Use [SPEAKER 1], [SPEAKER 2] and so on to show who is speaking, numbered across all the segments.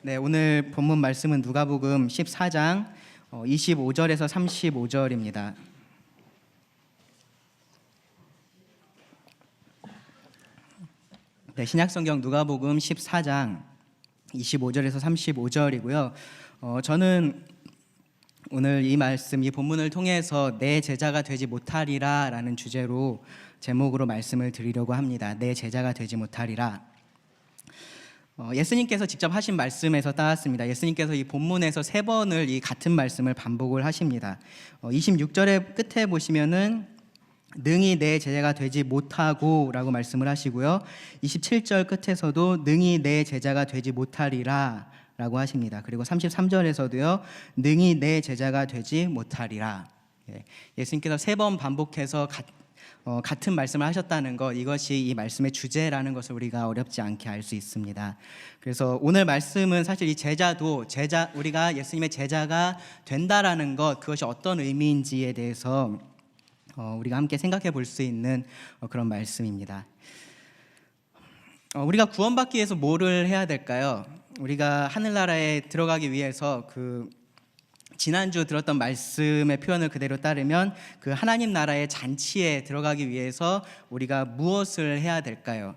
[SPEAKER 1] 네, 오늘 본문 말씀은 누가복음 14장 25절에서 35절입니다. 네, 신약성경 누가복음 14장 25절에서 35절이고요. 저는 오늘 이 말씀, 이 본문을 통해서 내 제자가 되지 못하리라 라는 주제로 제목으로 말씀을 드리려고 합니다. 내 제자가 되지 못하리라. 예수님께서 직접 하신 말씀에서 따왔습니다. 예수님께서 이 본문에서 3번을 이 같은 말씀을 반복을 하십니다. 26절의 끝에 보시면은 능히 내 제자가 되지 못하고 라고 말씀을 하시고요. 27절 끝에서도 능히 내 제자가 되지 못하리라 라고 하십니다. 그리고 33절에서도요. 능히 내 제자가 되지 못하리라. 예수님께서 3번 반복해서 같은 말씀을 하셨다는 것, 이것이 이 말씀의 주제라는 것을 우리가 어렵지 않게 알 수 있습니다. 그래서 오늘 말씀은 사실 이 우리가 예수님의 제자가 된다라는 것, 그것이 어떤 의미인지에 대해서 우리가 함께 생각해 볼 수 있는 그런 말씀입니다. 우리가 구원받기 위해서 뭐를 해야 될까요? 우리가 하늘나라에 들어가기 위해서 지난주 들었던 말씀의 표현을 그대로 따르면 그 하나님 나라의 잔치에 들어가기 위해서 우리가 무엇을 해야 될까요?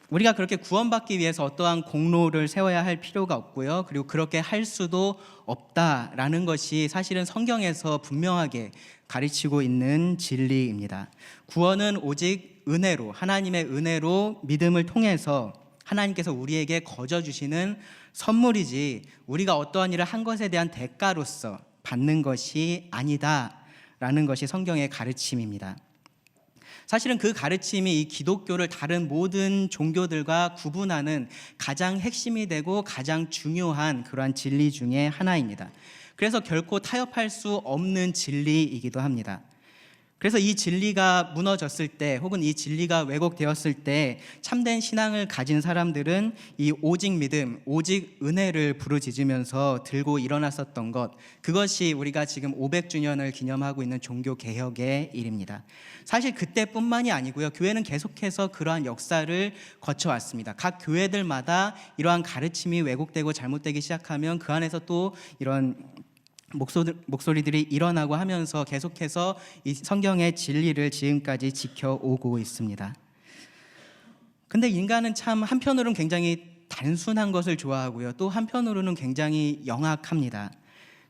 [SPEAKER 1] 우리가 그렇게 구원받기 위해서 어떠한 공로를 세워야 할 필요가 없고요. 그리고 그렇게 할 수도 없다라는 것이 사실은 성경에서 분명하게 가르치고 있는 진리입니다. 구원은 오직 은혜로, 하나님의 은혜로 믿음을 통해서 하나님께서 우리에게 거저 주시는 선물이지 우리가 어떠한 일을 한 것에 대한 대가로서 받는 것이 아니다라는 것이 성경의 가르침입니다. 사실은 그 가르침이 이 기독교를 다른 모든 종교들과 구분하는 가장 핵심이 되고 가장 중요한 그러한 진리 중에 하나입니다. 그래서 결코 타협할 수 없는 진리이기도 합니다. 그래서 이 진리가 무너졌을 때 혹은 이 진리가 왜곡되었을 때 참된 신앙을 가진 사람들은 이 오직 믿음, 오직 은혜를 부르짖으면서 들고 일어났었던 것, 그것이 우리가 지금 500주년을 기념하고 있는 종교개혁의 일입니다. 사실 그때뿐만이 아니고요. 교회는 계속해서 그러한 역사를 거쳐왔습니다. 각 교회들마다 이러한 가르침이 왜곡되고 잘못되기 시작하면 그 안에서 또 이런 목소리들이 일어나고 하면서 계속해서 이 성경의 진리를 지금까지 지켜오고 있습니다. 근데 인간은 참 한편으로는 굉장히 단순한 것을 좋아하고요. 또 한편으로는 굉장히 영악합니다.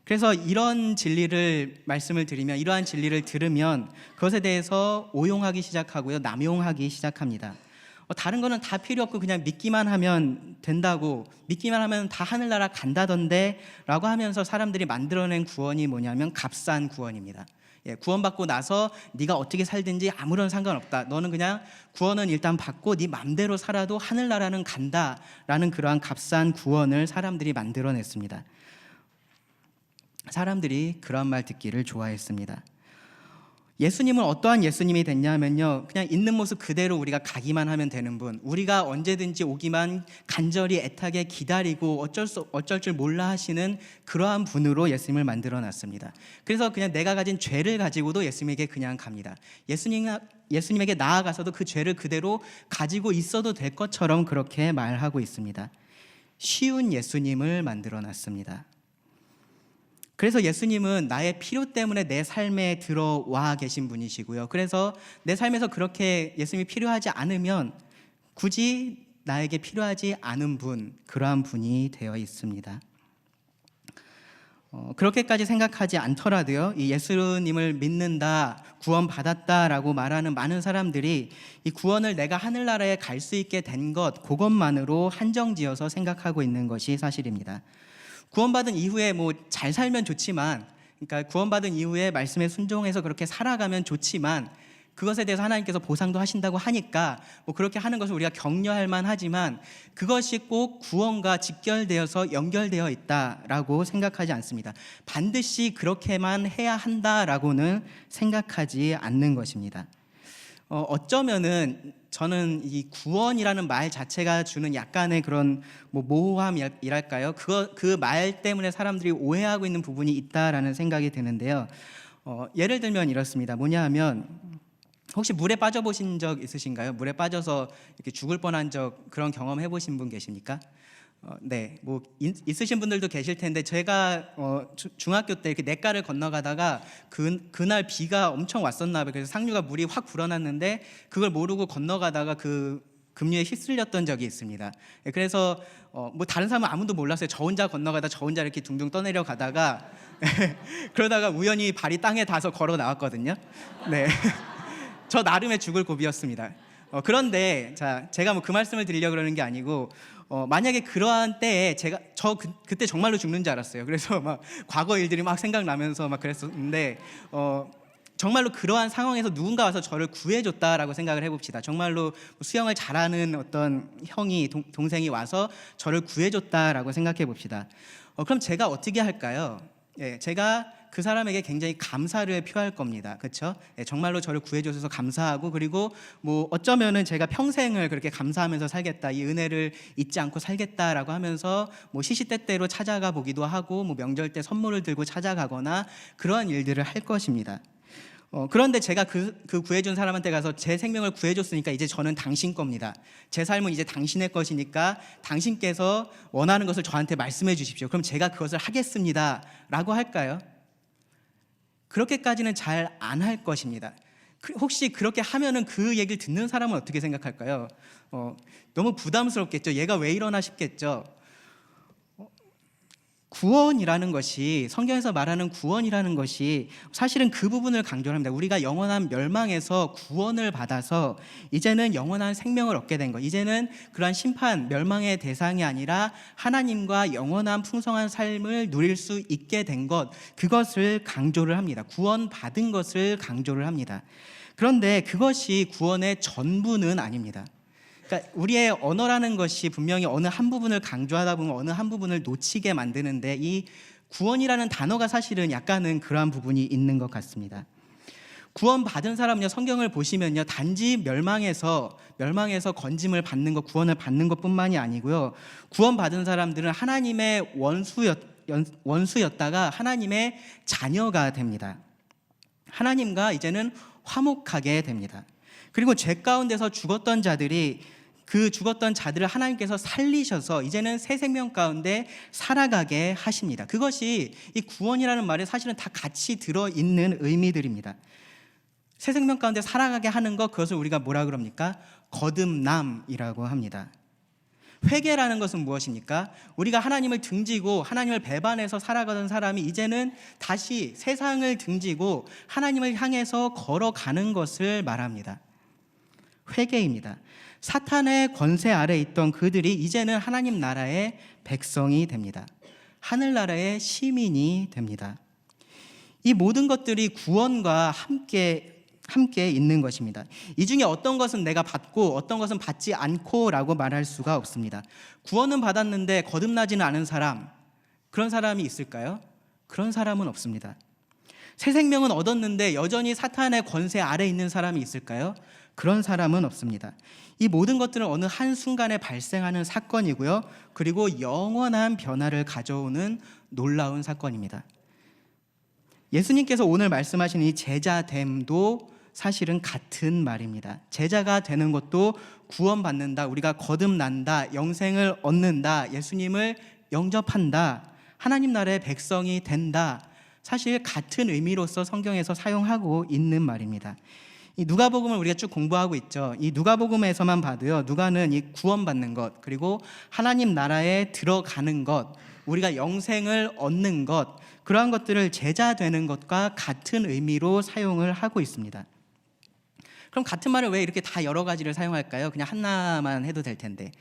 [SPEAKER 1] 그래서 이런 진리를 말씀을 드리면, 이러한 진리를 들으면 그것에 대해서 오용하기 시작하고요. 남용하기 시작합니다. 다른 거는 다 필요 없고 그냥 믿기만 하면 된다고, 믿기만 하면 다 하늘나라 간다던데 라고 하면서 사람들이 만들어낸 구원이 뭐냐면 값싼 구원입니다. 구원받고 나서 네가 어떻게 살든지 아무런 상관없다. 너는 그냥 구원은 일단 받고 네 맘대로 살아도 하늘나라는 간다라는 그러한 값싼 구원을 사람들이 만들어냈습니다. 사람들이 그런 말 듣기를 좋아했습니다. 예수님은 어떠한 예수님이 됐냐면요, 그냥 있는 모습 그대로 우리가 가기만 하면 되는 분, 우리가 언제든지 오기만 간절히 애타게 기다리고 어쩔 줄 몰라 하시는 그러한 분으로 예수님을 만들어놨습니다. 그래서 그냥 내가 가진 죄를 가지고도 예수님에게 그냥 갑니다. 예수님에게 나아가서도 그 죄를 그대로 가지고 있어도 될 것처럼 그렇게 말하고 있습니다. 쉬운 예수님을 만들어놨습니다. 그래서 예수님은 나의 필요 때문에 내 삶에 들어와 계신 분이시고요. 그래서 내 삶에서 그렇게 예수님이 필요하지 않으면 굳이 나에게 필요하지 않은 분, 그러한 분이 되어 있습니다. 그렇게까지 생각하지 않더라도요, 이 예수님을 믿는다, 구원받았다라고 말하는 많은 사람들이 이 구원을 내가 하늘나라에 갈 수 있게 된 것, 그것만으로 한정지어서 생각하고 있는 것이 사실입니다. 구원받은 이후에 잘 살면 좋지만, 그러니까 구원받은 이후에 말씀에 순종해서 그렇게 살아가면 좋지만, 그것에 대해서 하나님께서 보상도 하신다고 하니까 그렇게 하는 것을 우리가 격려할 만하지만 그것이 꼭 구원과 직결되어서 연결되어 있다라고 생각하지 않습니다. 반드시 그렇게만 해야 한다라고는 생각하지 않는 것입니다. 어쩌면은 저는 이 구원이라는 말 자체가 주는 약간의 그런 모호함이랄까요? 그 말 때문에 사람들이 오해하고 있는 부분이 있다라는 생각이 드는데요. 예를 들면 이렇습니다. 뭐냐 하면, 혹시 물에 빠져보신 적 있으신가요? 물에 빠져서 이렇게 죽을 뻔한 적, 그런 경험 해보신 분 계십니까? 네, 뭐 있으신 분들도 계실 텐데 제가 중학교 때 이렇게 냇가를 건너가다가 그날 비가 엄청 왔었나 봐요. 그래서 상류가 물이 확 불어났는데 그걸 모르고 건너가다가 그 급류에 휩쓸렸던 적이 있습니다. 예, 그래서 뭐 다른 사람은 아무도 몰랐어요. 저 혼자 건너가다 저 혼자 이렇게 둥둥 떠내려 가다가 그러다가 우연히 발이 땅에 닿아서 걸어 나왔거든요. 네, 저 나름의 죽을 고비였습니다. 그런데 제가 뭐 그 말씀을 드리려고 그러는 게 아니고 만약에 그러한 때에 그때 정말로 죽는 줄 알았어요. 그래서 막 과거 일들이 막 생각나면서 막 그랬었는데 정말로 그러한 상황에서 누군가 와서 저를 구해줬다라고 생각을 해봅시다. 정말로 수영을 잘하는 어떤 형이 동생이 와서 저를 구해줬다라고 생각해 봅시다. 그럼 제가 어떻게 할까요? 예, 제가 그 사람에게 굉장히 감사를 표할 겁니다. 그렇죠? 예, 정말로 저를 구해줘서 감사하고, 그리고 뭐 어쩌면은 제가 평생을 그렇게 감사하면서 살겠다, 이 은혜를 잊지 않고 살겠다라고 하면서 뭐 시시때때로 찾아가 보기도 하고, 뭐 명절 때 선물을 들고 찾아가거나 그러한 일들을 할 것입니다. 그런데 제가 그 구해준 사람한테 가서 제 생명을 구해줬으니까 이제 저는 당신 겁니다. 제 삶은 이제 당신의 것이니까 당신께서 원하는 것을 저한테 말씀해 주십시오. 그럼 제가 그것을 하겠습니다 라고 할까요? 그렇게까지는 잘 안 할 것입니다. 혹시 그렇게 하면은 그 얘기를 듣는 사람은 어떻게 생각할까요? 너무 부담스럽겠죠. 얘가 왜 이러나 싶겠죠. 구원이라는 것이, 성경에서 말하는 구원이라는 것이 사실은 그 부분을 강조합니다. 우리가 영원한 멸망에서 구원을 받아서 이제는 영원한 생명을 얻게 된 것, 이제는 그러한 심판, 멸망의 대상이 아니라 하나님과 영원한 풍성한 삶을 누릴 수 있게 된 것, 그것을 강조를 합니다. 구원받은 것을 강조를 합니다. 그런데 그것이 구원의 전부는 아닙니다. 그러니까 우리의 언어라는 것이 분명히 어느 한 부분을 강조하다 보면 어느 한 부분을 놓치게 만드는데, 이 구원이라는 단어가 사실은 약간은 그러한 부분이 있는 것 같습니다. 구원받은 사람은요, 성경을 보시면요, 단지 멸망에서 건짐을 받는 것, 구원을 받는 것뿐만이 아니고요, 구원받은 사람들은 하나님의 원수였다가 하나님의 자녀가 됩니다. 하나님과 이제는 화목하게 됩니다. 그리고 죄 가운데서 죽었던 자들이, 그 죽었던 자들을 하나님께서 살리셔서 이제는 새 생명 가운데 살아가게 하십니다. 그것이 이 구원이라는 말에 사실은 다 같이 들어있는 의미들입니다. 새 생명 가운데 살아가게 하는 것, 그것을 우리가 뭐라 그럽니까? 거듭남이라고 합니다. 회개라는 것은 무엇입니까? 우리가 하나님을 등지고 하나님을 배반해서 살아가던 사람이 이제는 다시 세상을 등지고 하나님을 향해서 걸어가는 것을 말합니다. 회개입니다. 사탄의 권세 아래 있던 그들이 이제는 하나님 나라의 백성이 됩니다. 하늘나라의 시민이 됩니다. 이 모든 것들이 구원과 함께 있는 것입니다. 이 중에 어떤 것은 내가 받고 어떤 것은 받지 않고 라고 말할 수가 없습니다. 구원은 받았는데 거듭나지는 않은 사람, 그런 사람이 있을까요? 그런 사람은 없습니다. 새 생명은 얻었는데 여전히 사탄의 권세 아래 있는 사람이 있을까요? 그런 사람은 없습니다. 이 모든 것들은 어느 한순간에 발생하는 사건이고요, 그리고 영원한 변화를 가져오는 놀라운 사건입니다. 예수님께서 오늘 말씀하신 이 제자됨도 사실은 같은 말입니다. 제자가 되는 것도 구원받는다, 우리가 거듭난다, 영생을 얻는다, 예수님을 영접한다, 하나님 나라의 백성이 된다, 사실 같은 의미로서 성경에서 사용하고 있는 말입니다. 이 누가복음을 우리가 쭉 공부하고 있죠. 이 누가복음에서만 봐도요, 누가는 이 구원받는 것, 그리고 하나님 나라에 들어가는 것, 우리가 영생을 얻는 것, 그러한 것들을 제자 되는 것과 같은 의미로 사용을 하고 있습니다. 그럼 같은 말을 왜 이렇게 다 여러 가지를 사용할까요? 그냥 하나만 해도 될 텐데.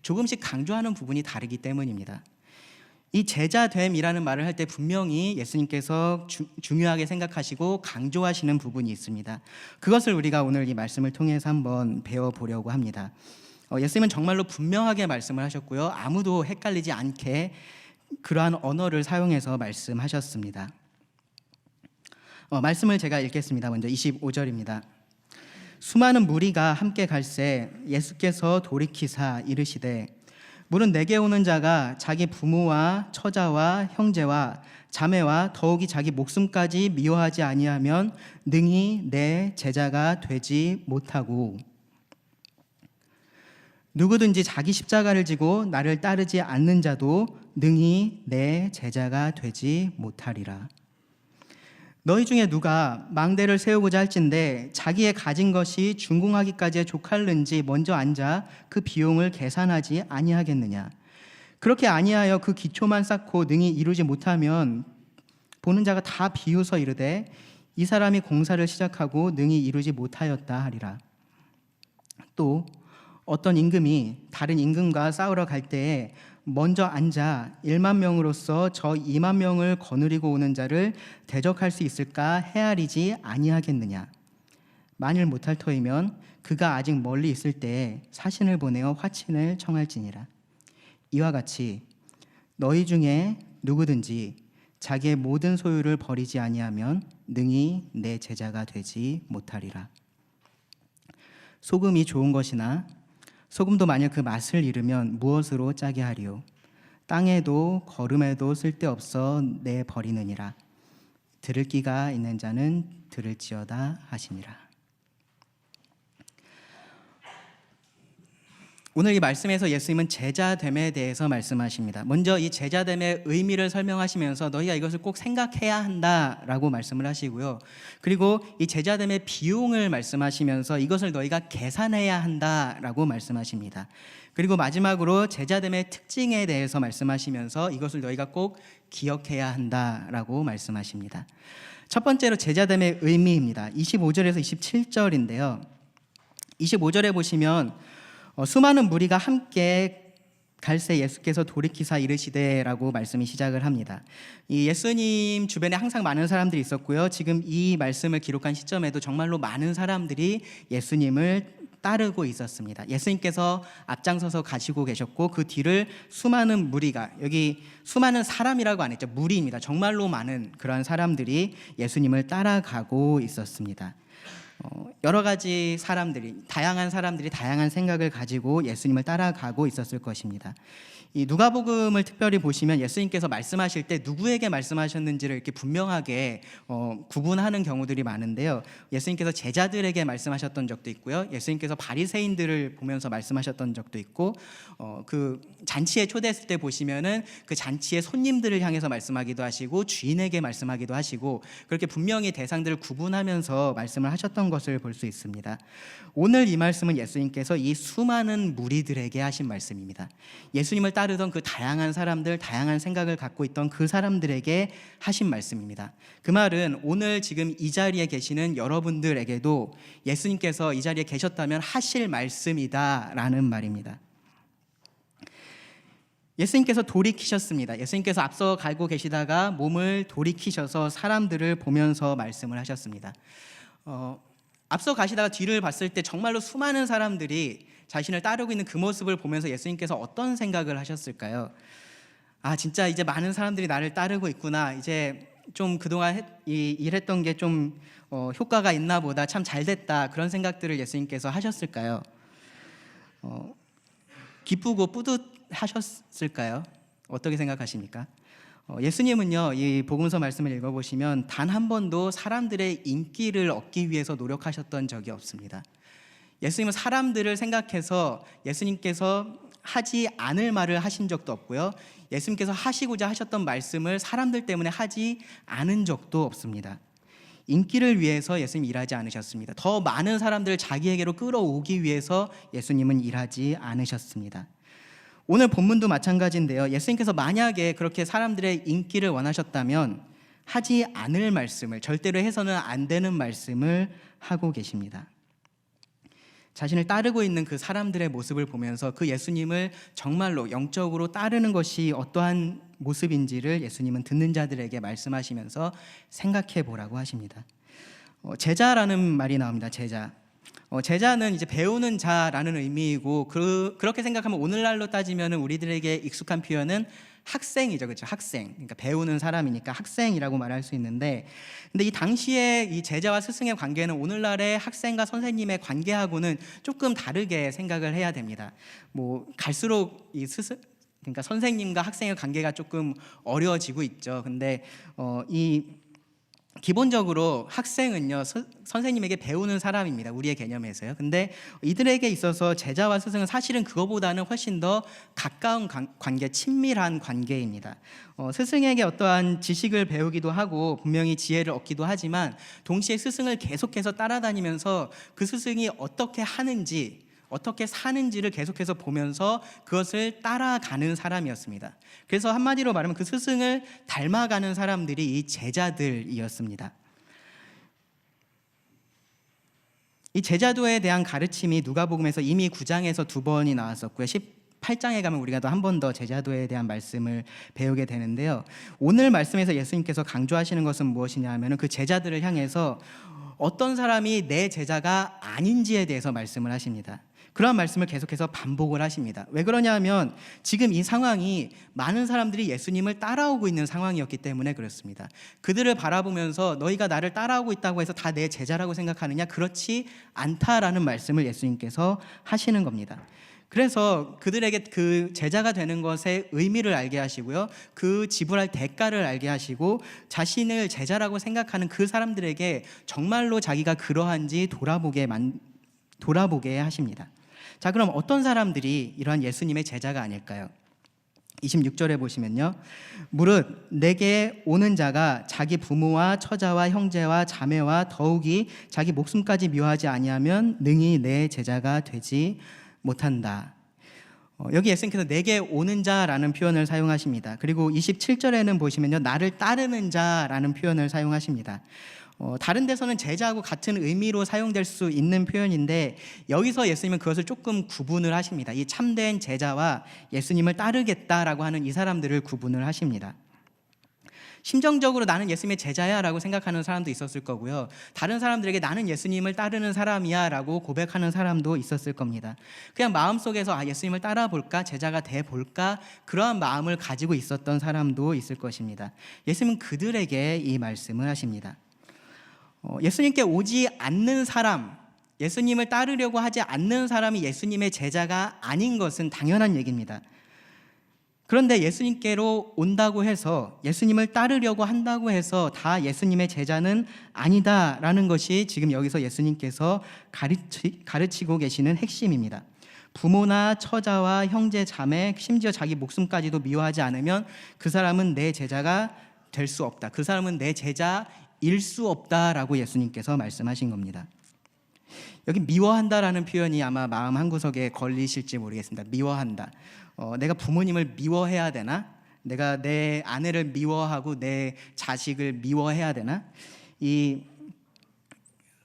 [SPEAKER 1] 조금씩 강조하는 부분이 다르기 때문입니다. 이 제자됨이라는 말을 할 때 분명히 예수님께서 중요하게 생각하시고 강조하시는 부분이 있습니다. 그것을 우리가 오늘 이 말씀을 통해서 한번 배워보려고 합니다. 예수님은 정말로 분명하게 말씀을 하셨고요, 아무도 헷갈리지 않게 그러한 언어를 사용해서 말씀하셨습니다. 말씀을 제가 읽겠습니다. 먼저 25절입니다. 수많은 무리가 함께 갈새 예수께서 돌이키사 이르시되, 물은 내게 오는 자가 자기 부모와 처자와 형제와 자매와 더욱이 자기 목숨까지 미워하지 아니하면 능히 내 제자가 되지 못하고. 누구든지 자기 십자가를 지고 나를 따르지 않는 자도 능히 내 제자가 되지 못하리라. 너희 중에 누가 망대를 세우고자 할진대 자기의 가진 것이 준공하기까지에 족할는지 먼저 앉아 그 비용을 계산하지 아니하겠느냐. 그렇게 아니하여 그 기초만 쌓고 능히 이루지 못하면 보는 자가 다 비웃어 이르되 이 사람이 공사를 시작하고 능히 이루지 못하였다 하리라. 또 어떤 임금이 다른 임금과 싸우러 갈 때에 먼저 앉아 1만 명으로서 저 2만 명을 거느리고 오는 자를 대적할 수 있을까 헤아리지 아니하겠느냐. 만일 못할 터이면 그가 아직 멀리 있을 때에 사신을 보내어 화친을 청할지니라. 이와 같이 너희 중에 누구든지 자기의 모든 소유를 버리지 아니하면 능히 내 제자가 되지 못하리라. 소금이 좋은 것이나 소금도 만일 그 맛을 잃으면 무엇으로 짜게 하리요. 땅에도 거름에도 쓸데없어 내 버리느니라. 들을 귀가 있는 자는 들을지어다 하시니라. 오늘 이 말씀에서 예수님은 제자됨에 대해서 말씀하십니다. 먼저 이 제자됨의 의미를 설명하시면서 너희가 이것을 꼭 생각해야 한다라고 말씀을 하시고요. 그리고 이 제자됨의 비용을 말씀하시면서 이것을 너희가 계산해야 한다라고 말씀하십니다. 그리고 마지막으로 제자됨의 특징에 대해서 말씀하시면서 이것을 너희가 꼭 기억해야 한다라고 말씀하십니다. 첫 번째로 제자됨의 의미입니다. 25절에서 27절인데요. 25절에 보시면 수많은 무리가 함께 갈새 예수께서 돌이키사 이르시되라고 말씀이 시작을 합니다. 이 예수님 주변에 항상 많은 사람들이 있었고요. 지금 이 말씀을 기록한 시점에도 정말로 많은 사람들이 예수님을 따르고 있었습니다. 예수님께서 앞장서서 가시고 계셨고 그 뒤를 수많은 무리가, 여기 수많은 사람이라고 안 했죠. 무리입니다. 정말로 많은 그러한 사람들이 예수님을 따라가고 있었습니다. 여러 가지 사람들이, 다양한 사람들이 다양한 생각을 가지고 예수님을 따라가고 있었을 것입니다. 이 누가복음을 특별히 보시면 예수님께서 말씀하실 때 누구에게 말씀하셨는지를 이렇게 분명하게 구분하는 경우들이 많은데요. 예수님께서 제자들에게 말씀하셨던 적도 있고요. 예수님께서 바리새인들을 보면서 말씀하셨던 적도 있고, 그 잔치에 초대했을 때 보시면은 그 잔치의 손님들을 향해서 말씀하기도 하시고 주인에게 말씀하기도 하시고, 그렇게 분명히 대상들을 구분하면서 말씀을 하셨던 것을 볼 수 있습니다. 오늘 이 말씀은 예수님께서 이 수많은 무리들에게 하신 말씀입니다. 예수님을 따르던 그 다양한 사람들, 다양한 생각을 갖고 있던 그 사람들에게 하신 말씀입니다. 그 말은 오늘 지금 이 자리에 계시는 여러분들에게도 예수님께서 이 자리에 계셨다면 하실 말씀이다라는 말입니다. 예수님께서 돌이키셨습니다. 예수님께서 앞서 가고 계시다가 몸을 돌이키셔서 사람들을 보면서 말씀을 하셨습니다. 앞서 가시다가 뒤를 봤을 때 정말로 수많은 사람들이 자신을 따르고 있는 그 모습을 보면서 예수님께서 어떤 생각을 하셨을까요? 아, 진짜 이제 많은 사람들이 나를 따르고 있구나. 이제 좀 그동안 일했던 게 좀 효과가 있나 보다. 참 잘 됐다. 그런 생각들을 예수님께서 하셨을까요? 기쁘고 뿌듯하셨을까요? 어떻게 생각하십니까? 예수님은요, 이 복음서 말씀을 읽어보시면 단 한 번도 사람들의 인기를 얻기 위해서 노력하셨던 적이 없습니다. 예수님은 사람들을 생각해서 예수님께서 하지 않을 말을 하신 적도 없고요. 예수님께서 하시고자 하셨던 말씀을 사람들 때문에 하지 않은 적도 없습니다. 인기를 위해서 예수님 일하지 않으셨습니다. 더 많은 사람들을 자기에게로 끌어오기 위해서 예수님은 일하지 않으셨습니다. 오늘 본문도 마찬가지인데요. 예수님께서 만약에 그렇게 사람들의 인기를 원하셨다면 하지 않을 말씀을, 절대로 해서는 안 되는 말씀을 하고 계십니다. 자신을 따르고 있는 그 사람들의 모습을 보면서 그 예수님을 정말로 영적으로 따르는 것이 어떠한 모습인지를 예수님은 듣는 자들에게 말씀하시면서 생각해 보라고 하십니다. 제자라는 말이 나옵니다. 제자. 제자는 이제 배우는 자라는 의미이고, 그렇게 생각하면 오늘날로 따지면 우리들에게 익숙한 표현은 학생이죠, 그렇죠? 학생, 그러니까 배우는 사람이니까 학생이라고 말할 수 있는데, 근데 이 당시에 이 제자와 스승의 관계는 오늘날의 학생과 선생님의 관계하고는 조금 다르게 생각을 해야 됩니다. 뭐 갈수록 이 그러니까 선생님과 학생의 관계가 조금 어려워지고 있죠. 근데 이 기본적으로 학생은요 선생님에게 배우는 사람입니다. 우리의 개념에서요. 근데 이들에게 있어서 제자와 스승은 사실은 그거보다는 훨씬 더 가까운 관계, 친밀한 관계입니다. 스승에게 어떠한 지식을 배우기도 하고 분명히 지혜를 얻기도 하지만 동시에 스승을 계속해서 따라다니면서 그 스승이 어떻게 하는지, 어떻게 사는지를 계속해서 보면서 그것을 따라가는 사람이었습니다. 그래서 한마디로 말하면 그 스승을 닮아가는 사람들이 이 제자들이었습니다. 이 제자도에 대한 가르침이 누가복음에서 이미 9장에서 2번이 나왔었고요. 18장에 가면 우리가 또 한 번 더 제자도에 대한 말씀을 배우게 되는데요. 오늘 말씀에서 예수님께서 강조하시는 것은 무엇이냐 하면 그 제자들을 향해서 어떤 사람이 내 제자가 아닌지에 대해서 말씀을 하십니다. 그런 말씀을 계속해서 반복을 하십니다. 왜 그러냐 하면 지금 이 상황이 많은 사람들이 예수님을 따라오고 있는 상황이었기 때문에 그렇습니다. 그들을 바라보면서 너희가 나를 따라오고 있다고 해서 다 내 제자라고 생각하느냐? 그렇지 않다라는 말씀을 예수님께서 하시는 겁니다. 그래서 그들에게 그 제자가 되는 것의 의미를 알게 하시고요, 그 지불할 대가를 알게 하시고 자신을 제자라고 생각하는 그 사람들에게 정말로 자기가 그러한지 돌아보게 하십니다. 자, 그럼 어떤 사람들이 이러한 예수님의 제자가 아닐까요? 26절에 보시면요, 무릇 내게 오는 자가 자기 부모와 처자와 형제와 자매와 더욱이 자기 목숨까지 미워하지 아니하면 능히 내 제자가 되지 못한다. 여기 예수님께서 내게 오는 자라는 표현을 사용하십니다. 그리고 27절에는 보시면요, 나를 따르는 자라는 표현을 사용하십니다. 다른 데서는 제자하고 같은 의미로 사용될 수 있는 표현인데 여기서 예수님은 그것을 조금 구분을 하십니다. 이 참된 제자와 예수님을 따르겠다라고 하는 이 사람들을 구분을 하십니다. 심정적으로 나는 예수님의 제자야 라고 생각하는 사람도 있었을 거고요, 다른 사람들에게 나는 예수님을 따르는 사람이야 라고 고백하는 사람도 있었을 겁니다. 그냥 마음속에서 예수님을 따라볼까, 제자가 돼볼까, 그러한 마음을 가지고 있었던 사람도 있을 것입니다. 예수님은 그들에게 이 말씀을 하십니다. 예수님께 오지 않는 사람, 예수님을 따르려고 하지 않는 사람이 예수님의 제자가 아닌 것은 당연한 얘기입니다. 그런데 예수님께로 온다고 해서, 예수님을 따르려고 한다고 해서 다 예수님의 제자는 아니다라는 것이 지금 여기서 예수님께서 가르치고 계시는 핵심입니다. 부모나 처자와 형제 자매, 심지어 자기 목숨까지도 미워하지 않으면 그 사람은 내 제자가 될 수 없다, 그 사람은 내 제자일 수 없다라고 예수님께서 말씀하신 겁니다. 여기 미워한다라는 표현이 아마 마음 한구석에 걸리실지 모르겠습니다. 미워한다. 내가 부모님을 미워해야 되나? 내가 내 아내를 미워하고 내 자식을 미워해야 되나? 이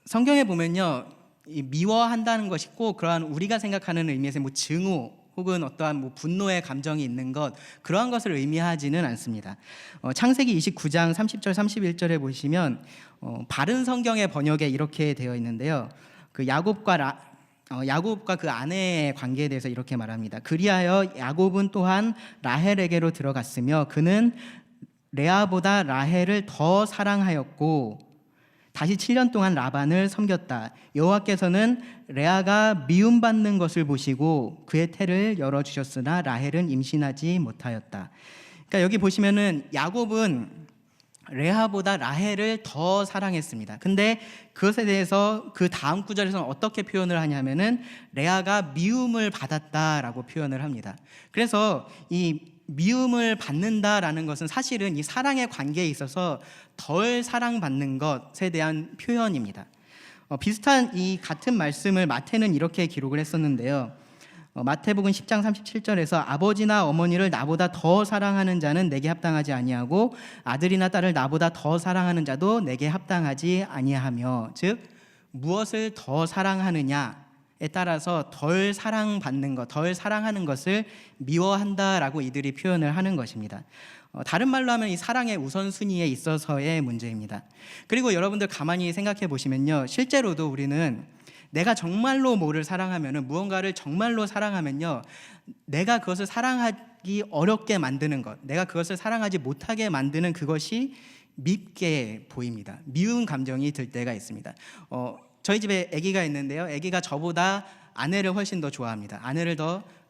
[SPEAKER 1] 성경에 보면요, 이 미워한다는 것이 꼭 그러한 우리가 생각하는 의미에서 증오 혹은 어떠한 분노의 감정이 있는 것, 그러한 것을 의미하지는 않습니다. 창세기 29장 30절 31절에 보시면 바른 성경의 번역에 이렇게 되어 있는데요, 그 야곱과 그 아내의 관계에 대해서 이렇게 말합니다. 그리하여 야곱은 또한 라헬에게로 들어갔으며 그는 레아보다 라헬을 더 사랑하였고 다시 7년 동안 라반을 섬겼다. 여호와께서는 레아가 미움받는 것을 보시고 그의 태를 열어주셨으나 라헬은 임신하지 못하였다. 그러니까 여기 보시면은 야곱은 레아보다 라헬을 더 사랑했습니다. 근데 그것에 대해서 그 다음 구절에서는 어떻게 표현을 하냐면은 레아가 미움을 받았다라고 표현을 합니다. 그래서 이 미움을 받는다라는 것은 사실은 이 사랑의 관계에 있어서 덜 사랑받는 것에 대한 표현입니다. 비슷한 이 같은 말씀을 마태는 이렇게 기록을 했었는데요, 마태복음 10장 37절에서 아버지나 어머니를 나보다 더 사랑하는 자는 내게 합당하지 아니하고 아들이나 딸을 나보다 더 사랑하는 자도 내게 합당하지 아니하며, 즉 무엇을 더 사랑하느냐에 따라서 덜 사랑받는 것, 덜 사랑하는 것을 미워한다라고 이들이 표현을 하는 것입니다. 다른 말로 하면 이 사랑의 우선순위에 있어서의 문제입니다. 그리고 여러분들 가만히 생각해 보시면요, 실제로도 우리는 내가 정말로 뭐를 사랑하면은, 무언가를 정말로 사랑하면요, 내가 그것을 사랑하기 어렵게 만드는 것, 내가 그것을 사랑하지 못하게 만드는 그것이 밉게 보입니다. 미운 감정이 들 때가 있습니다. 저희 집에 아기가 있는데요, 아기가 저보다 아내를 훨씬 더 좋아합니다. 아내를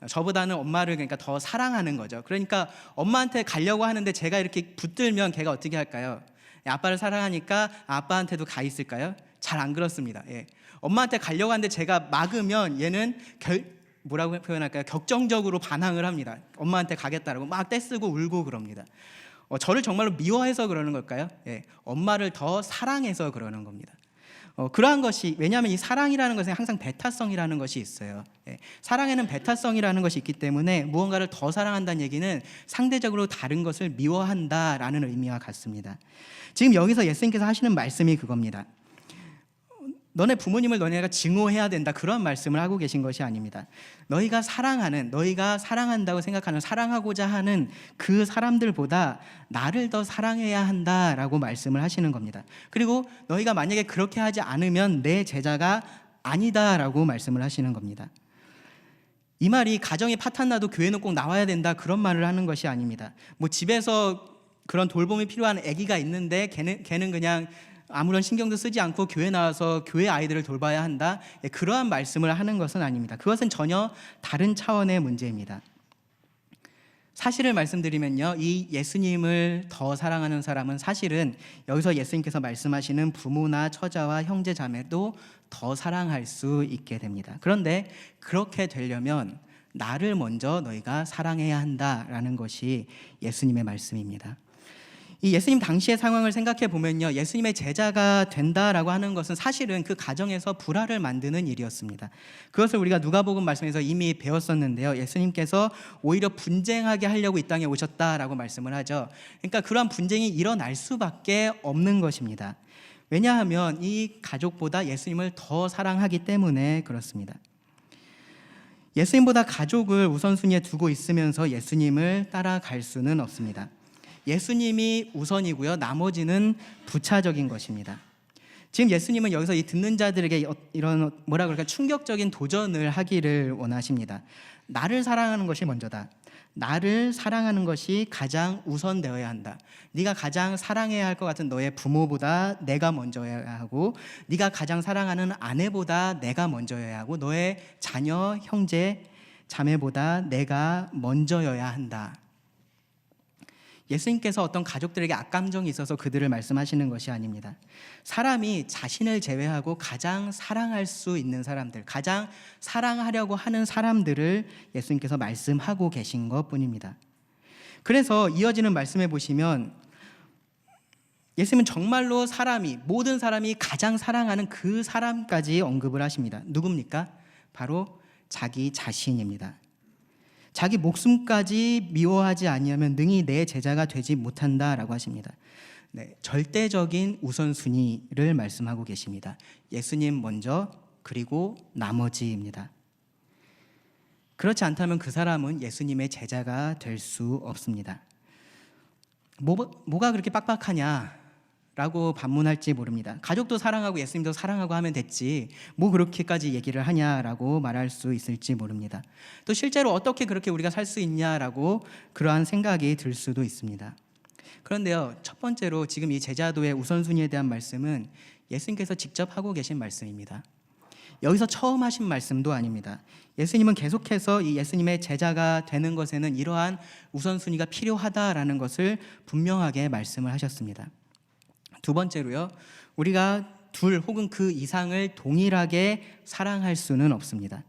[SPEAKER 1] 저보다는 엄마를 그러니까 더 사랑하는 거죠. 그러니까 엄마한테 가려고 하는데 제가 이렇게 붙들면 걔가 어떻게 할까요? 아빠를 사랑하니까 아빠한테도 가 있을까요? 잘 안 그렇습니다. 예. 엄마한테 가려고 하는데 제가 막으면 얘는 뭐라고 표현할까요? 격정적으로 반항을 합니다. 엄마한테 가겠다라고 막 떼쓰고 울고 그럽니다. 저를 정말로 미워해서 그러는 걸까요? 예. 엄마를 더 사랑해서 그러는 겁니다. 그러한 것이, 왜냐하면 이 사랑이라는 것은 항상 배타성이라는 것이 있어요. 예. 사랑에는 배타성이라는 것이 있기 때문에 무언가를 더 사랑한다는 얘기는 상대적으로 다른 것을 미워한다라는 의미와 같습니다. 지금 여기서 예수님께서 하시는 말씀이 그겁니다. 너네 부모님을 너네가 증오해야 된다, 그런 말씀을 하고 계신 것이 아닙니다. 너희가 사랑한다고 생각하는, 사랑하고자 하는 그 사람들보다 나를 더 사랑해야 한다라고 말씀을 하시는 겁니다. 그리고 너희가 만약에 그렇게 하지 않으면 내 제자가 아니다라고 말씀을 하시는 겁니다. 이 말이 가정에 파탄 나도 교회는 꼭 나와야 된다, 그런 말을 하는 것이 아닙니다. 뭐 집에서 그런 돌봄이 필요한 아기가 있는데 걔는 그냥 아무런 신경도 쓰지 않고 교회 나와서 교회 아이들을 돌봐야 한다, 그러한 말씀을 하는 것은 아닙니다. 그것은 전혀 다른 차원의 문제입니다. 사실을 말씀드리면요, 이 예수님을 더 사랑하는 사람은 사실은 여기서 예수님께서 말씀하시는 부모나 처자와 형제 자매도 더 사랑할 수 있게 됩니다. 그런데 그렇게 되려면 나를 먼저 너희가 사랑해야 한다라는 것이 예수님의 말씀입니다. 이 예수님 당시의 상황을 생각해 보면요, 예수님의 제자가 된다라고 하는 것은 사실은 그 가정에서 불화를 만드는 일이었습니다. 그것을 우리가 누가복음 말씀에서 이미 배웠었는데요, 예수님께서 오히려 분쟁하게 하려고 이 땅에 오셨다라고 말씀을 하죠. 그러니까 그러한 분쟁이 일어날 수밖에 없는 것입니다. 왜냐하면 이 가족보다 예수님을 더 사랑하기 때문에 그렇습니다. 예수님보다 가족을 우선순위에 두고 있으면서 예수님을 따라갈 수는 없습니다. 예수님이 우선이고요, 나머지는 부차적인 것입니다. 지금 예수님은 여기서 이 듣는 자들에게 이런 충격적인 도전을 하기를 원하십니다. 나를 사랑하는 것이 먼저다. 나를 사랑하는 것이 가장 우선되어야 한다. 네가 가장 사랑해야 할 것 같은 너의 부모보다 내가 먼저여야 하고, 네가 가장 사랑하는 아내보다 내가 먼저여야 하고, 너의 자녀, 형제, 자매보다 내가 먼저여야 한다. 예수님께서 어떤 가족들에게 악감정이 있어서 그들을 말씀하시는 것이 아닙니다. 사람이 자신을 제외하고 가장 사랑할 수 있는 사람들, 가장 사랑하려고 하는 사람들을 예수님께서 말씀하고 계신 것뿐입니다. 그래서 이어지는 말씀에 보시면 예수님은 정말로 모든 사람이 가장 사랑하는 그 사람까지 언급을 하십니다. 누굽니까? 바로 자기 자신입니다. 자기 목숨까지 미워하지 아니하면 능히 내 제자가 되지 못한다라고 하십니다. 네, 절대적인 우선순위를 말씀하고 계십니다. 예수님 먼저, 그리고 나머지입니다. 그렇지 않다면 그 사람은 예수님의 제자가 될 수 없습니다. 뭐가 그렇게 빡빡하냐 라고 반문할지 모릅니다. 가족도 사랑하고 예수님도 사랑하고 하면 됐지, 뭐 그렇게까지 얘기를 하냐라고 말할 수 있을지 모릅니다. 또 실제로 어떻게 그렇게 우리가 살 수 있냐라고 그러한 생각이 들 수도 있습니다. 그런데요, 첫 번째로 지금 이 제자도의 우선순위에 대한 말씀은 예수님께서 직접 하고 계신 말씀입니다. 여기서 처음 하신 말씀도 아닙니다. 예수님은 계속해서 이 예수님의 제자가 되는 것에는 이러한 우선순위가 필요하다라는 것을 분명하게 말씀을 하셨습니다. 두 번째로요, 우리가 둘 혹은 그 이상을 동일하게 사랑할 수는 없습니다.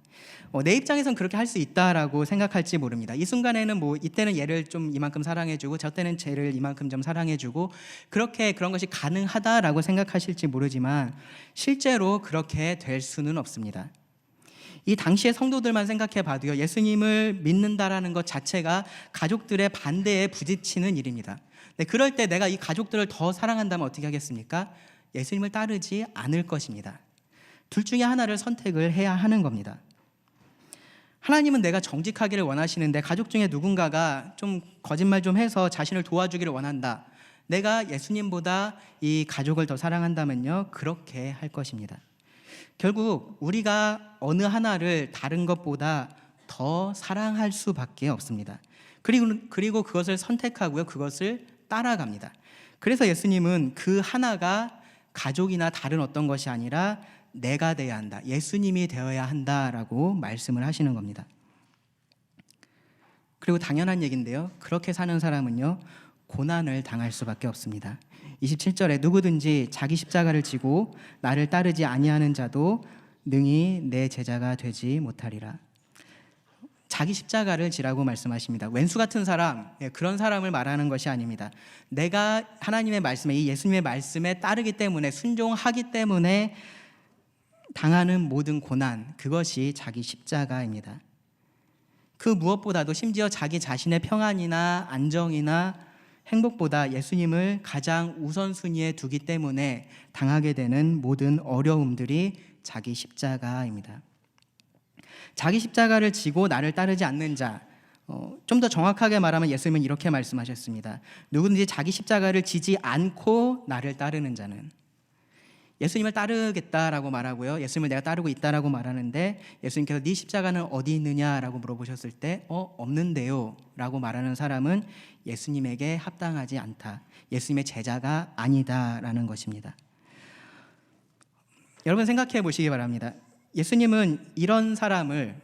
[SPEAKER 1] 내 입장에선 그렇게 할 수 있다라고 생각할지 모릅니다. 이 순간에는 이때는 얘를 좀 이만큼 사랑해주고 저 때는 쟤를 이만큼 좀 사랑해주고 그런 것이 가능하다라고 생각하실지 모르지만 실제로 그렇게 될 수는 없습니다. 이 당시의 성도들만 생각해 봐도요, 예수님을 믿는다라는 것 자체가 가족들의 반대에 부딪히는 일입니다. 네, 그럴 때 내가 이 가족들을 더 사랑한다면 어떻게 하겠습니까? 예수님을 따르지 않을 것입니다. 둘 중에 하나를 선택을 해야 하는 겁니다. 하나님은 내가 정직하기를 원하시는데 가족 중에 누군가가 좀 거짓말 좀 해서 자신을 도와주기를 원한다. 내가 예수님보다 이 가족을 더 사랑한다면요, 그렇게 할 것입니다. 결국 우리가 어느 하나를 다른 것보다 더 사랑할 수밖에 없습니다. 그리고 그것을 선택하고요, 그것을 따라갑니다. 그래서 예수님은 그 하나가 가족이나 다른 어떤 것이 아니라 내가 되어야 한다, 예수님이 되어야 한다라고 말씀을 하시는 겁니다. 그리고 당연한 얘기인데요, 그렇게 사는 사람은요, 고난을 당할 수밖에 없습니다. 27절에 누구든지 자기 십자가를 지고 나를 따르지 아니하는 자도 능히 내 제자가 되지 못하리라. 자기 십자가를 지라고 말씀하십니다. 왼수 같은 사람, 그런 사람을 말하는 것이 아닙니다. 내가 하나님의 말씀에, 이 예수님의 말씀에 따르기 때문에, 순종하기 때문에 당하는 모든 고난, 그것이 자기 십자가입니다. 그 무엇보다도 심지어 자기 자신의 평안이나 안정이나 행복보다 예수님을 가장 우선순위에 두기 때문에 당하게 되는 모든 어려움들이 자기 십자가입니다. 자기 십자가를 지고 나를 따르지 않는 자, 좀 더 정확하게 말하면 예수님은 이렇게 말씀하셨습니다. 누구든지 자기 십자가를 지지 않고 나를 따르는 자는, 예수님을 따르겠다라고 말하고요, 예수님을 내가 따르고 있다라고 말하는데 예수님께서 네 십자가는 어디 있느냐라고 물어보셨을 때 없는데요 라고 말하는 사람은 예수님에게 합당하지 않다, 예수님의 제자가 아니다라는 것입니다. 여러분 생각해 보시기 바랍니다. 예수님은 이런 사람을,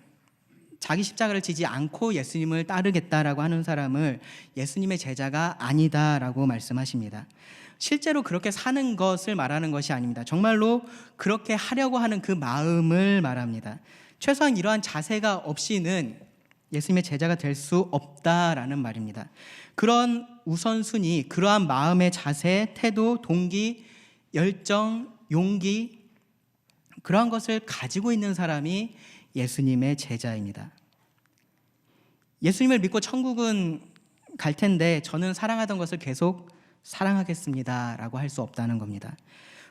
[SPEAKER 1] 자기 십자가를 지지 않고 예수님을 따르겠다라고 하는 사람을 예수님의 제자가 아니다라고 말씀하십니다. 실제로 그렇게 사는 것을 말하는 것이 아닙니다. 정말로 그렇게 하려고 하는 그 마음을 말합니다. 최소한 이러한 자세가 없이는 예수님의 제자가 될 수 없다라는 말입니다. 그런 우선순위, 그러한 마음의 자세, 태도, 동기, 열정, 용기, 그러한 것을 가지고 있는 사람이 예수님의 제자입니다. 예수님을 믿고 천국은 갈 텐데 저는 사랑하던 것을 계속 사랑하겠습니다 라고 할 수 없다는 겁니다.